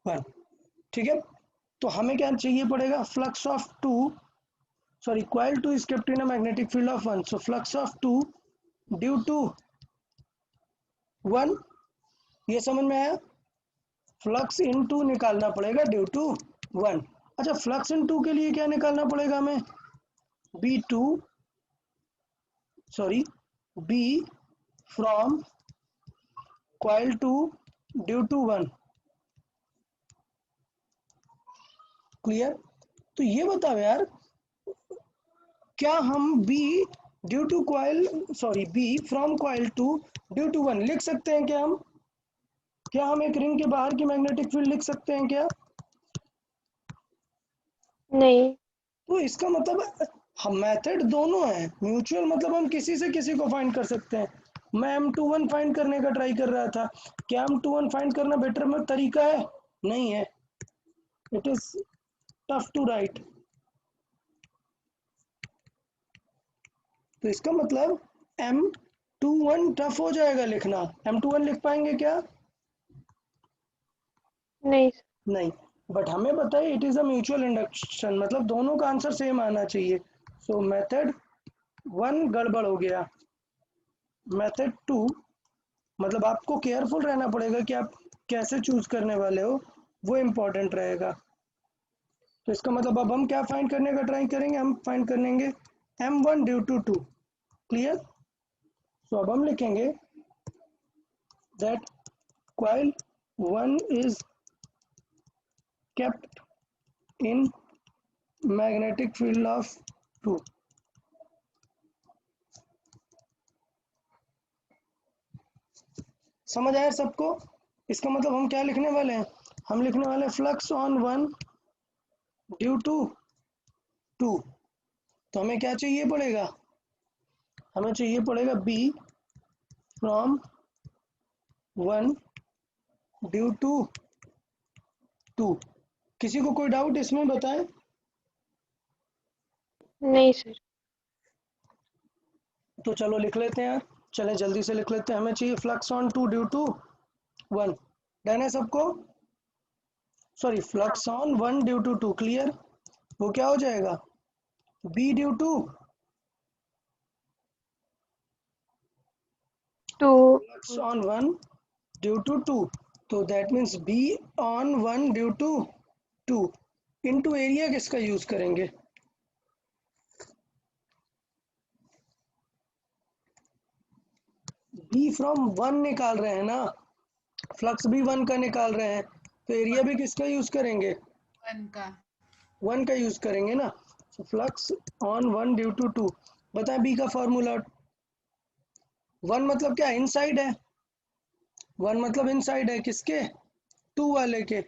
[SPEAKER 1] 1, ठीक है। तो हमें क्या चाहिए पड़ेगा, flux of 2, sorry coil 2 is kept in a magnetic field of 1, so flux of 2 due to 1, ये समझ में आया। फ्लक्स इन 2 निकालना पड़ेगा ड्यू टू 1। अच्छा, फ्लक्स इन 2 के लिए क्या निकालना पड़ेगा हमें, B2, sorry B from coil 2 due to 1। Clear. तो ये बताओ यार, क्या हम B due to coil, sorry B from coil 2 due to 1 लिख सकते हैं क्या हम? क्या हम एक रिंग के बाहर की मैग्नेटिक फील्ड लिख सकते हैं क्या?
[SPEAKER 3] नहीं।
[SPEAKER 1] तो इसका मतलब हम मेथड दोनों है, म्यूचुअल मतलब हम किसी से किसी को फाइंड कर सकते हैं। मैं M21 फाइंड करने का ट्राई कर रहा था, क्या M21 फाइंड करना बेटर में तरीका है? नहीं है, it is tough to write. तो इसका मतलब M21 टफ हो जाएगा लिखना। M21 लिख पाएंगे क्या?
[SPEAKER 3] नहीं।
[SPEAKER 1] नहीं, बट हमें पता है it is a mutual induction, मतलब दोनों का आंसर सेम आना चाहिए। सो मेथड 1 गड़बड़ हो गया। मेथड 2, मतलब आपको केयरफुल रहना पड़ेगा कि आप कैसे चूज करने वाले हो, वो इम्पोर्टेंट रहेगा। तो इसका मतलब अब हम क्या फाइंड करने का ट्राई करेंगे, हम फाइंड करेंगे M1 ड्यू टू 2। क्लियर। सो अब हम लिखेंगे that coil 1 is kept in magnetic field of 2। समझ आया सबको? इसका मतलब हम क्या लिखने वाले हैं, हम लिखने वाले हैं फ्लक्स ऑन 1 ड्यू टू 2। तो हमें क्या चाहिए पड़ेगा, हमें चाहिए पड़ेगा B फ्रॉम 1 ड्यू टू 2। किसी को कोई डाउट इसमें बताएं?
[SPEAKER 3] नहीं सर।
[SPEAKER 1] तो चलो लिख लेते हैं, चलें जल्दी से लिख लेते हैं। हमें चाहिए flux on 2 due to 1। Done है सबको? Sorry, flux on 1 due to 2। Clear. वो क्या हो जाएगा, B due to
[SPEAKER 3] two.
[SPEAKER 1] flux on 1 due to 2, तो that means B on 1 due to 2 into area किसका यूज करेंगे, B फ्रॉम 1 निकाल रहे हैं ना, फ्लक्स भी 1 का निकाल रहे हैं, तो एरिया भी किसका यूज करेंगे,
[SPEAKER 4] 1 का।
[SPEAKER 1] 1 का यूज करेंगे ना। फ्लक्स ऑन 1 ड्यू टू 2, बताएं B का फॉर्मूला। 1 मतलब क्या, इनसाइड है, 1 मतलब इनसाइड है किसके, 2 वाले के।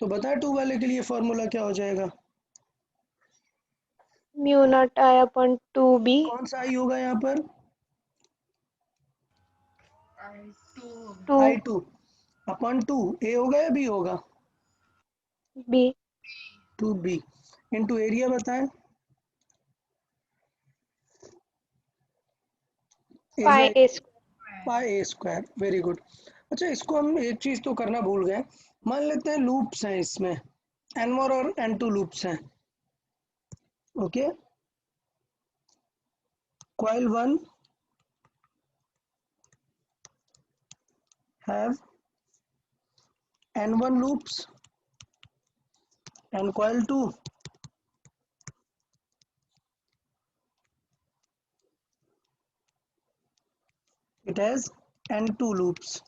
[SPEAKER 1] तो बताए 2 वाले के लिए फॉर्मूला क्या हो जाएगा,
[SPEAKER 3] mu not I upon 2b।
[SPEAKER 1] कौन सा आई होगा यहाँ पर,
[SPEAKER 4] I2
[SPEAKER 3] 2
[SPEAKER 1] I2 अपॉन 2, ए होगा या बी होगा,
[SPEAKER 3] b
[SPEAKER 1] 2b इंटू एरिया बताएं,
[SPEAKER 3] pi
[SPEAKER 1] area
[SPEAKER 3] a square.
[SPEAKER 1] Pi A square, very good. अच्छा इसको हम एक चीज तो करना भूल गए, मान लेते हैं लूप्स हैं इसमें, N1 और N2 लूप्स हैं, okay, coil 1 have N1 loops and coil 2 it has N2 loops,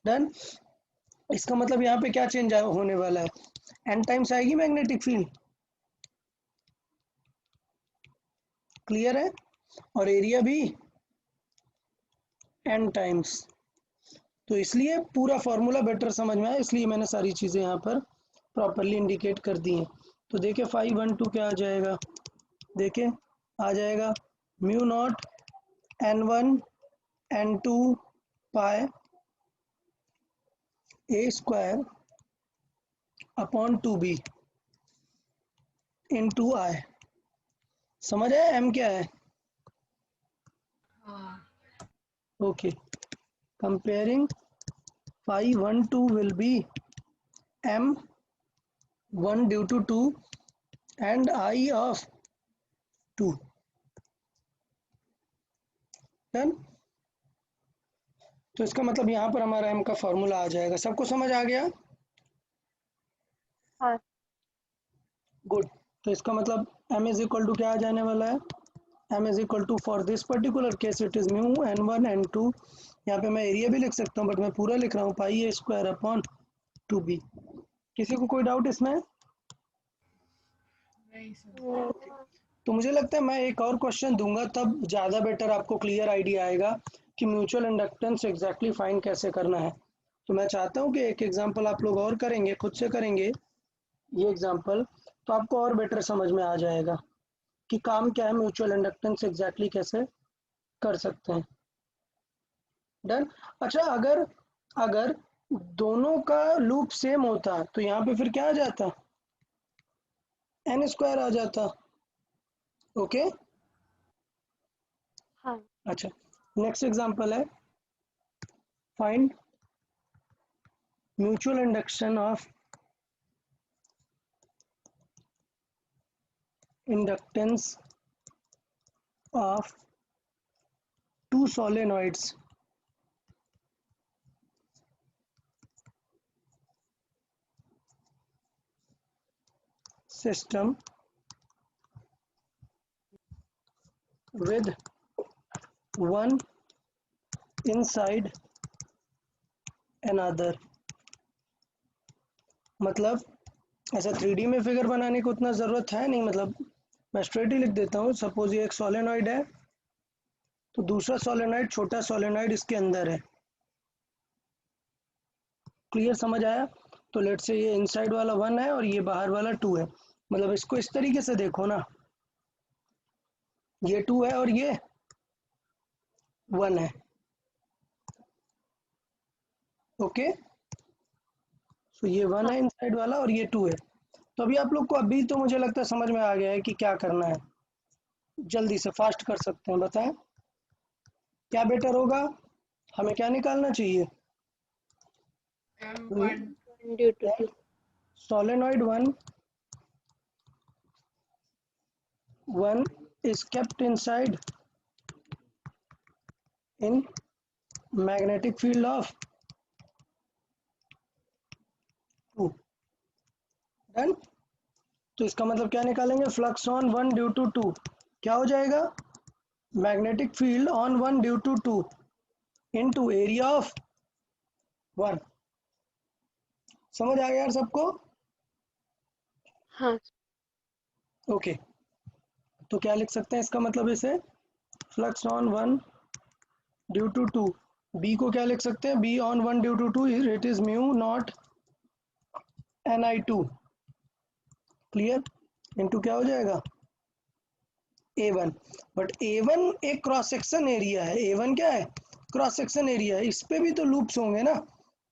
[SPEAKER 1] done. इसका मतलब यहाँ पे क्या चेंज होने वाला है, N टाइम्स आएगी मैग्नेटिक फील्ड, क्लियर है, और एरिया भी N टाइम्स। तो इसलिए पूरा फॉर्मूला बेटर समझ में आया, इसलिए मैंने सारी चीज़ें यहाँ पर प्रॉपरली इंडिकेट कर दी हैं। तो देखिए 512 क्या आ जाएगा, देखिए आ जाएगा mu not N1 N2 pi A square upon 2b into आई। समझ आया m क्या है,
[SPEAKER 4] हाँ
[SPEAKER 1] okay, comparing 512 will be m 1 due to 2 and I of 2, done. तो इसका मतलब यहाँ पर हमारा m का फॉर्मूला आ जाएगा, सबको समझ आ गया,
[SPEAKER 3] हाँ
[SPEAKER 1] गुड। तो इसका मतलब m इज इक्वल टू क्या आ जाने वाला है, m is equal to for this particular case it is mu N1 N2, यहाँ पे मैं एरिया भी लिख सकता हूँ बट मैं पूरा लिख रहा हूँ पाई ए स्क्वायर अपॉन 2b। किसी को कोई डाउट इसमें,
[SPEAKER 4] नहीं सर।
[SPEAKER 3] नहीं।
[SPEAKER 1] तो मुझे लगता है मैं एक और क्वेश्चन दूंगा तब ज़्यादा बेटर आपको क्लियर आइडिया आएगा कि म्यूचुअल इंडक्टेंस एग्जैक्टली फाइंड कैसे करना है। तो मैं चाहता हूँ कि एक एग्जांपल आप लोग और करेंगे, खुद से करेंगे ये एग्जांपल, तो आपको और बेटर समझ में आ जाएगा कि काम क्या है, म्यूचुअल इंडक्टेंस एग्जैक्टली कैसे कर सकते हैं, डन। अच्छा अगर अगर दोनों का लूप सेम होता तो यहाँ पे फिर क्या आ जाता, एन स्क्वायर आ जाता, ओके।
[SPEAKER 3] हाँ
[SPEAKER 1] अच्छा नेक्स्ट एग्जांपल है, find mutual induction of inductance of two solenoids system with one inside another। मतलब ऐसा 3D में फिगर बनाने को उतना ज़रूरत है नहीं, मतलब मैं स्ट्रेट ही लिख देता हूँ। सपोज ये एक सोलेनॉइड है तो दूसरा सोलेनॉइड, छोटा सोलेनॉइड इसके अंदर है, क्लियर समझ आया। तो लेट से ये इनसाइड वाला 1 है और ये बाहर वाला 2 है, मतलब इसको इस तरीके से देखो ना, ये 2 है और ये 1 है, ओके। तो ये 1
[SPEAKER 3] हाँ
[SPEAKER 1] है इनसाइड वाला और ये 2 है। तो अभी आप लोग को अभी तो मुझे लगता है समझ में आ गया है कि क्या करना है, जल्दी से फास्ट कर सकते हैं, बताएं क्या बेटर होगा, हमें क्या निकालना चाहिए,
[SPEAKER 4] M1
[SPEAKER 3] due to 2।
[SPEAKER 1] Solenoid 1 is kept inside in magnetic field of 2, done. तो इसका मतलब क्या निकालेंगे, फ्लक्स ऑन 1 ड्यू टू 2 क्या हो जाएगा, magnetic field on 1 due to 2 into area of 1। समझ आ गया यार सबको,
[SPEAKER 3] हाँ
[SPEAKER 1] ओके। तो क्या लिख सकते हैं इसका मतलब इसे, flux on 1 due to 2, B को क्या लिख सकते हैं, B on 1 due to 2 it is mu not ni2, clear, into क्या हो जाएगा a1। बट a1 एक क्रॉस सेक्शन एरिया है, a1 क्या है, क्रॉस सेक्शन एरिया है, इस पे भी तो लूप्स होंगे ना,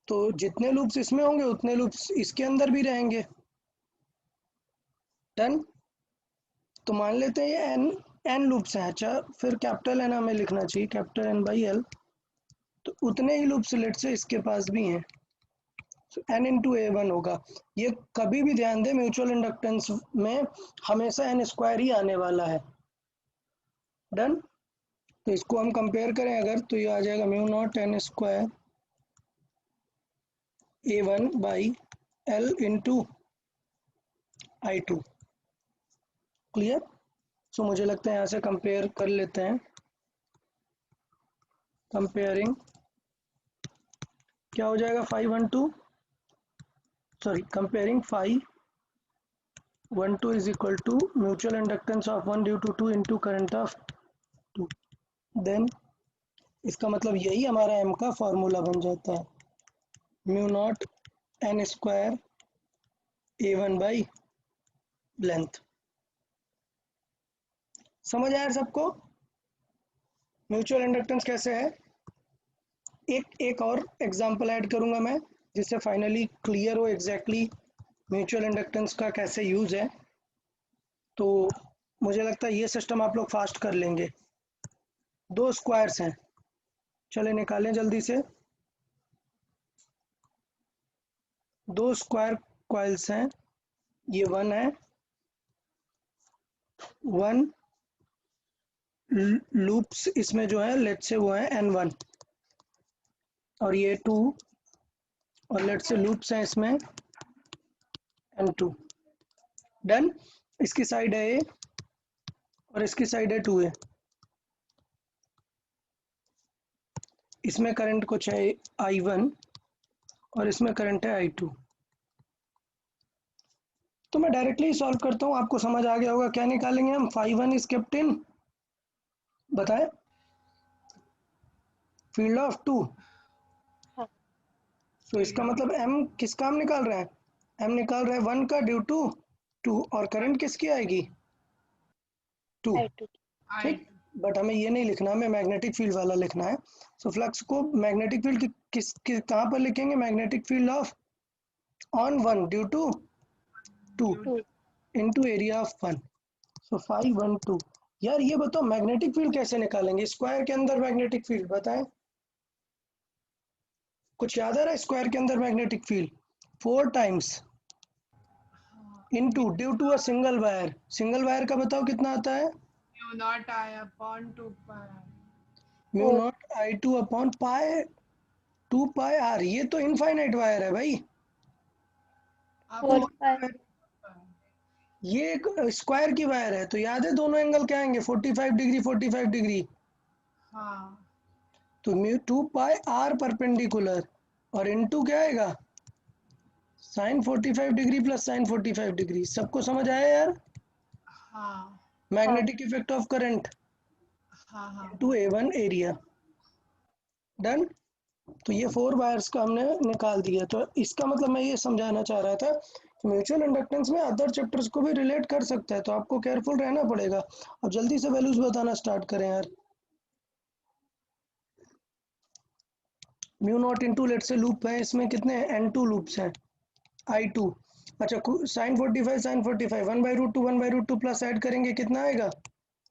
[SPEAKER 1] तो जितने लूप्स इसमें होंगे उतने लूप्स इसके अंदर भी रहेंगे। डन। तो मान लेते हैं ये एन लूप्स हैं। अच्छा, फिर कैपिटल एन हमें लिखना चाहिए, कैपिटल एन बाई एल, तो उतने ही लूप्स लेट से इसके पास भी हैं, एन इंटू ए वन होगा। ये कभी भी ध्यान दें, म्यूचुअल इंडक्टेंस में हमेशा एन स्क्वायर ही आने वाला है। डन। तो इसको हम कंपेयर करें अगर, तो ये आ जाएगा mu naught N square A one by L into I two, clear. So मुझे लगता है यहाँ से कंपेयर कर लेते हैं, कंपेयरिंग क्या हो जाएगा 512, sorry comparing 512 is equal to mutual inductance of 1 due to 2 into current of 2, then इसका मतलब यही हमारा m का फॉर्मूला बन जाता है, mu naught N square A one by length. समझ आया सबको म्यूचुअल इंडक्टेंस कैसे है। एक और एग्जांपल ऐड करूंगा मैं, जिससे फाइनली क्लियर हो एग्जैक्टली म्यूचुअल इंडक्टेंस का कैसे यूज है। तो मुझे लगता है ये सिस्टम आप लोग फास्ट कर लेंगे। दो स्क्वायर्स हैं, चले निकालें जल्दी से। दो स्क्वायर कॉइल्स हैं, ये 1 है, 1 लूप्स इसमें जो है लेट से वो है n1, और ये 2, और लेट से लूप्स हैं इसमें n2। डन। इसकी साइड है a और इसकी साइड है 2a, इसमें करंट कुछ है i1 और इसमें करंट है i2। तो मैं डायरेक्टली सॉल्व करता हूँ, आपको समझ आ गया होगा। क्या निकालेंगे हम, 5 1 इज केप्ट इन, बताएं, फील्ड ऑफ 2।
[SPEAKER 3] हाँ।
[SPEAKER 1] तो इसका मतलब m किसका हम निकाल रहे हैं, m निकाल रहे हैं 1 का ड्यू टू 2, और करंट किसकी आएगी 2,
[SPEAKER 3] I2।
[SPEAKER 1] ठीक। बट हमें ये नहीं लिखना, हमें मैग्नेटिक फील्ड वाला लिखना है। सो फ्लक्स को मैग्नेटिक फील्ड कहाँ पर लिखेंगे, magnetic field of on 1 due to 2
[SPEAKER 3] 2।
[SPEAKER 1] Into area of 1। So 512। यार ये बताओ मैग्नेटिक फील्ड कैसे निकालेंगे, स्क्वायर के अंदर मैग्नेटिक फील्ड बताएं, कुछ याद आ रहा है, स्क्वायर के अंदर magnetic field 4 times into due to a single wire का बताओ कितना आता है,
[SPEAKER 4] mu not I upon 2 pi.
[SPEAKER 1] Mu not I two upon pi 2 pi R. ये तो इनफाइनाइट वायर है भाई,
[SPEAKER 3] 4 पाई।
[SPEAKER 1] ये एक स्क्वायर की वायर है, तो याद है दोनों एंगल क्या आएंगे 45 डिग्री 45 डिग्री।
[SPEAKER 4] हाँ।
[SPEAKER 1] तो म्यू 2 पाई आर परपेंडिकुलर, और इनटू क्या आएगा sine 45 degree plus sine 45 degree. सबको समझ आया यार,
[SPEAKER 4] हाँ।
[SPEAKER 1] मैग्नेटिक इफेक्ट ऑफ करंट
[SPEAKER 4] हाँ। हाँ।
[SPEAKER 1] To A1 area. डन। तो ये 4 वायर्स का हमने निकाल दिया। तो इसका मतलब मैं ये समझाना चाह रहा था कि म्यूचुअल इंडक्टेंस में अदर चैप्टर्स को भी रिलेट कर सकता है, तो आपको केयरफुल रहना पड़ेगा। अब जल्दी से वैल्यूज बताना स्टार्ट करें यार। म्यू नॉट इंटू लेट से लूप है, इसमें कितने n2 लूप्स हैं, i2। अच्छा, साइन 45 साइन 45 1/√2 प्लस ऐड करेंगे कितना आएगा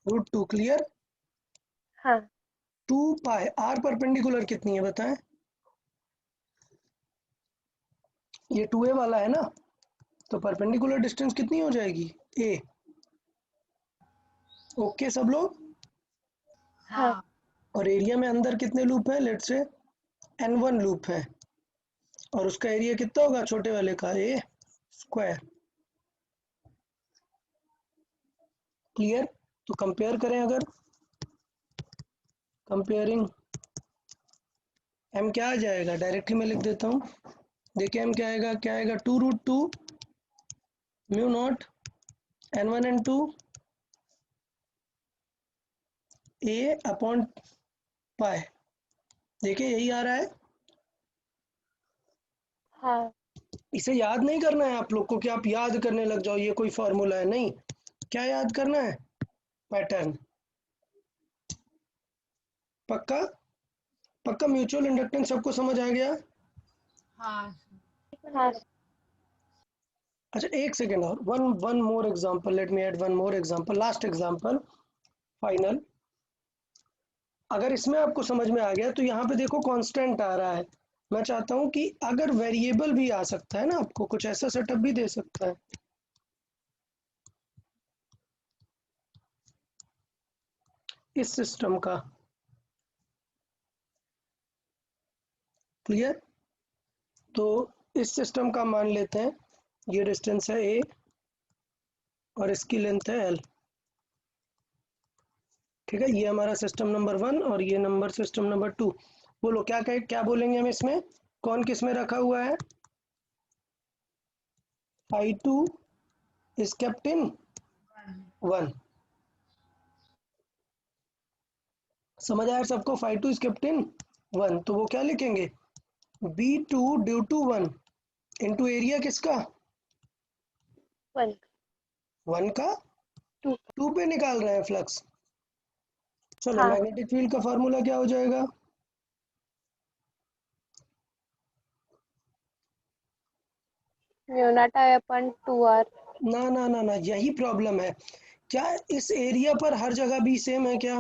[SPEAKER 1] √2, क्लियर।
[SPEAKER 3] हाँ।
[SPEAKER 1] 2 पाई आर परपेंडिकुलर कितनी है बताएं, ये 2a वाला है ना, तो परपेंडिकुलर डिस्टेंस कितनी हो जाएगी a। ओके सब लोग।
[SPEAKER 3] हाँ।
[SPEAKER 1] और एरिया में अंदर कितने लूप हैं, लेट से n1 लूप है, और उसका एरिया कितना होगा छोटे वाले का a स्क्वायर, क्लियर। तो कंपेयर करें अगर, कंपेयरिंग m क्या आ जाएगा, डायरेक्टली मैं लिख देता हूँ, देखिए m क्या आएगा 2√2 म्यू नॉट n1 n2 ए अपॉन पाई। देखिए यही आ रहा है।
[SPEAKER 3] हाँ
[SPEAKER 1] इसे याद नहीं करना है आप लोग को कि आप याद करने लग जाओ ये कोई फॉर्मूला है, नहीं। क्या याद करना है? पैटर्न। पक्का? पक्का म्यूचुअल इंडक्टेंस सबको समझ आ गया?
[SPEAKER 4] हाँ
[SPEAKER 3] हाँ
[SPEAKER 1] अच्छा एक सेकेंड और, one one more example, let me add one more example, last example, final. अगर इसमें आपको समझ में आ गया तो यहाँ पे देखो कांस्टेंट आ रहा है। मैं चाहता हूँ कि अगर वेरिएबल भी आ सकता है ना, आपको कुछ ऐसा सेटअप भी दे सकता है। इस सिस्टम का क्लियर? तो इस सिस्टम का मान लेते हैं ये डिस्टेंस है ए और इसकी लेंथ है एल। ठीक है, ये हमारा सिस्टम नंबर 1 और ये नंबर सिस्टम नंबर 2। बोलो क्या बोलेंगे हम इसमें? कौन किस में रखा हुआ है? phi2 is kept in 1। समझ आया सबको? phi2 is kept in 1, तो वो क्या लिखेंगे? b2 due to 1 into area किसका?
[SPEAKER 3] 1
[SPEAKER 1] 1 का
[SPEAKER 3] 2
[SPEAKER 1] 2 पे निकाल रहे हैं फ्लक्स। चलो
[SPEAKER 3] हाँ
[SPEAKER 1] मैग्नेटिक फील्ड का फॉर्मूला क्या हो जाएगा?
[SPEAKER 3] Mu not I upon 2r।
[SPEAKER 1] ना ना ना ना, यही प्रॉब्लम है। क्या इस एरिया पर हर जगह बी सेम है क्या?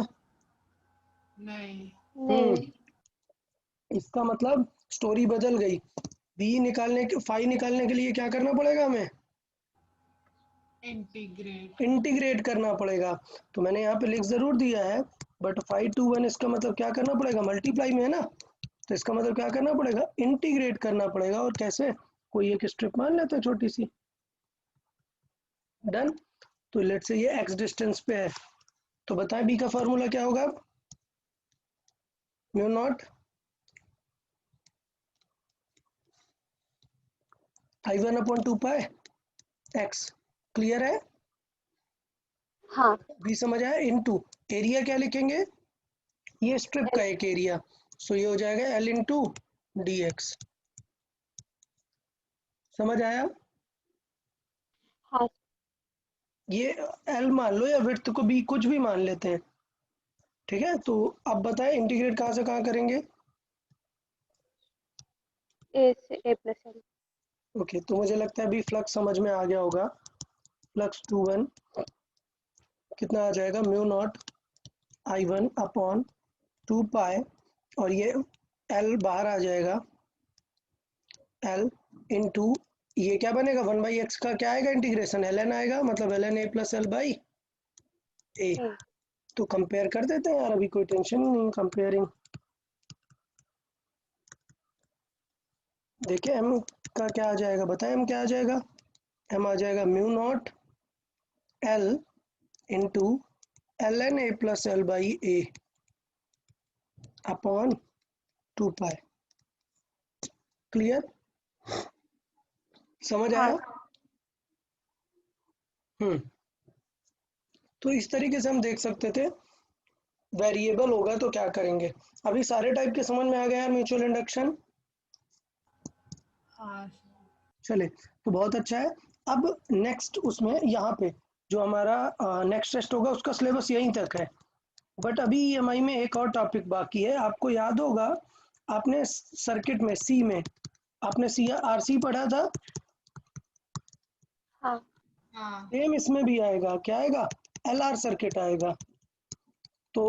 [SPEAKER 4] नहीं
[SPEAKER 3] नहीं
[SPEAKER 1] इसका मतलब स्टोरी बदल गई। बी निकालने के फाई निकालने के लिए क्या करना पड़ेगा हमें?
[SPEAKER 4] इंटीग्रेट।
[SPEAKER 1] इंटीग्रेट करना पड़ेगा। तो मैंने यहाँ पे लिख जरूर दिया है, बट 5 to 1 इसका मतलब क्या करना पड़ेगा? मल्टीप्लाई में है ना, तो इसका मतलब क्या करना पड़ेगा? इंटीग्रेट करना पड़ेगा। और कैसे? कोई एक स्ट्रिप मान लेते हैं छोटी सी। डन। तो लेट से ये एक्स डिस्टेंस पे है, तो बताएं बी का फॉर्मूला क्या होगा? Mu not I1/2 pi x. Clear है?
[SPEAKER 3] हाँ
[SPEAKER 1] बी समझ आया? इनटू एरिया क्या लिखेंगे? ये स्ट्रिप का एक एरिया, सो ये हो जाएगा एल इंटू डी एक्स। समझ आया?
[SPEAKER 3] हाँ
[SPEAKER 1] ये एल मान लो या विड्थ को बी, कुछ भी मान लेते हैं। ठीक है, तो अब बताएं इंटीग्रेट कहाँ से कहाँ करेंगे?
[SPEAKER 3] ए से ए प्लस एल।
[SPEAKER 1] ओके, तो मुझे लगता है अभी फ्लक्स समझ में आ गया होगा। फ्लक्स 2 1 कितना आ जाएगा? म्यू नॉट I1/2 पाई, और ये एल बाहर आ जाएगा, एल इंटू ये क्या बनेगा? 1/x का क्या आएगा? इंटीग्रेशन ln आएगा, मतलब ln a+l/a। तो कंपेयर कर देते हैं यार, अभी कोई टेंशन नहीं कंपेयरिंग। देखिए m का क्या आ जाएगा? बताएं m क्या आ जाएगा? m आ जाएगा mu not l into ln a+l/a upon 2 pi. Clear? समझ
[SPEAKER 3] हाँ
[SPEAKER 1] आया? तो इस तरीके से हम देख सकते थे वेरिएबल होगा तो क्या करेंगे। अभी सारे टाइप के समझ में आ गए यार म्यूचुअल इंडक्शन?
[SPEAKER 4] हाँ
[SPEAKER 1] चले, तो बहुत अच्छा है। अब नेक्स्ट उसमें यहाँ पे जो हमारा नेक्स्ट टेस्ट होगा उसका सिलेबस यहीं तक है। बट अभी ईएमआई में एक और टॉपिक बाकी है। आपको याद होगा आपने सर्किट में सी में आपने सी आर सी पढ़ा था।
[SPEAKER 3] हाँ
[SPEAKER 4] हाँ
[SPEAKER 1] सेम इसमें भी आएगा। क्या आएगा? एल आर सर्किट आएगा। तो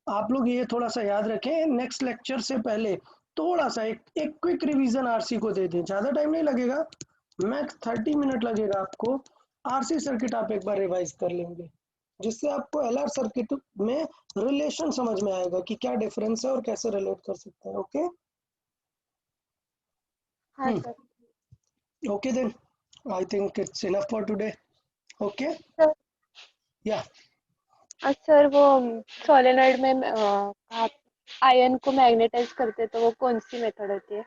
[SPEAKER 1] आप लोग ये थोड़ा सा याद रखें, नेक्स्ट लेक्चर से पहले थोड़ा सा एक क्विक रिवीजन आरसी को दे दें। ज़्यादा टाइम नहीं लगेगा, मैक्स 30 मिनट लगेगा आपको। आरसी सर्किट आप एक बार रिवाइज कर लेंगे, जिससे आपको एलआर सर्किट में रिलेशन समझ में आएगा कि क्या डिफरेंस है और कैसे रिलेट कर सकते हैं। ओके
[SPEAKER 3] हाँ sir.
[SPEAKER 1] Okay then, I think it's enough for today. Okay
[SPEAKER 3] sir
[SPEAKER 1] या
[SPEAKER 3] सर वो सोलेनॉइड में आप आयन को मैग्नेटाइज करते तो वो कौन सी मेथड होती है?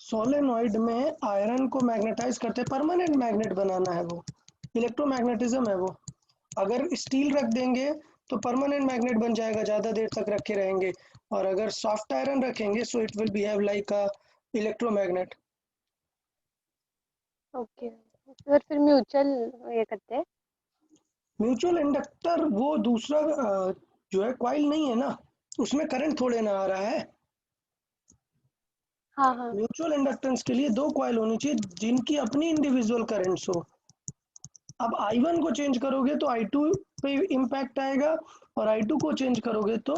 [SPEAKER 1] सोलेनॉइड में आयरन को मैग्नेटाइज करते, परमानेंट मैग्नेट बनाना है वो, इलेक्ट्रोमैग्नेटिज्म है वो। अगर स्टील रख देंगे तो परमानेंट मैग्नेट बन जाएगा, ज़्यादा देर तक रखे रहेंगे। और अगर सॉफ्ट आयरन रखेंगे so it will behave like a electromagnet.
[SPEAKER 3] Okay sir, फिर म्यूचुअल ये करते हैं।
[SPEAKER 1] म्यूचुअल इंडक्टर वो दूसरा जो है कॉइल नहीं है ना, उसमें करंट थोड़े ना आ रहा है।
[SPEAKER 3] हाँ हाँ
[SPEAKER 1] म्यूचुअल इंडक्टेंस के लिए दो कॉइल होनी चाहिए जिनकी अपनी इंडिविजुअल करंट्स हो। अब I1 को चेंज करोगे तो I2 पे इम्पैक्ट आएगा, और I2 को चेंज करोगे तो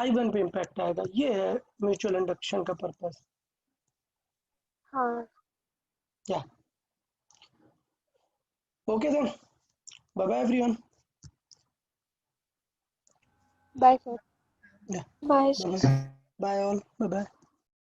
[SPEAKER 1] I1 पे इम्पैक्ट आएगा। ये है म्यूचुअल इंडक्शन का पर्पस।
[SPEAKER 3] हाँ।
[SPEAKER 1] Yeah okay then, bye bye everyone.
[SPEAKER 3] Bye sir.
[SPEAKER 1] Yeah
[SPEAKER 3] bye sir.
[SPEAKER 1] Bye all, bye bye.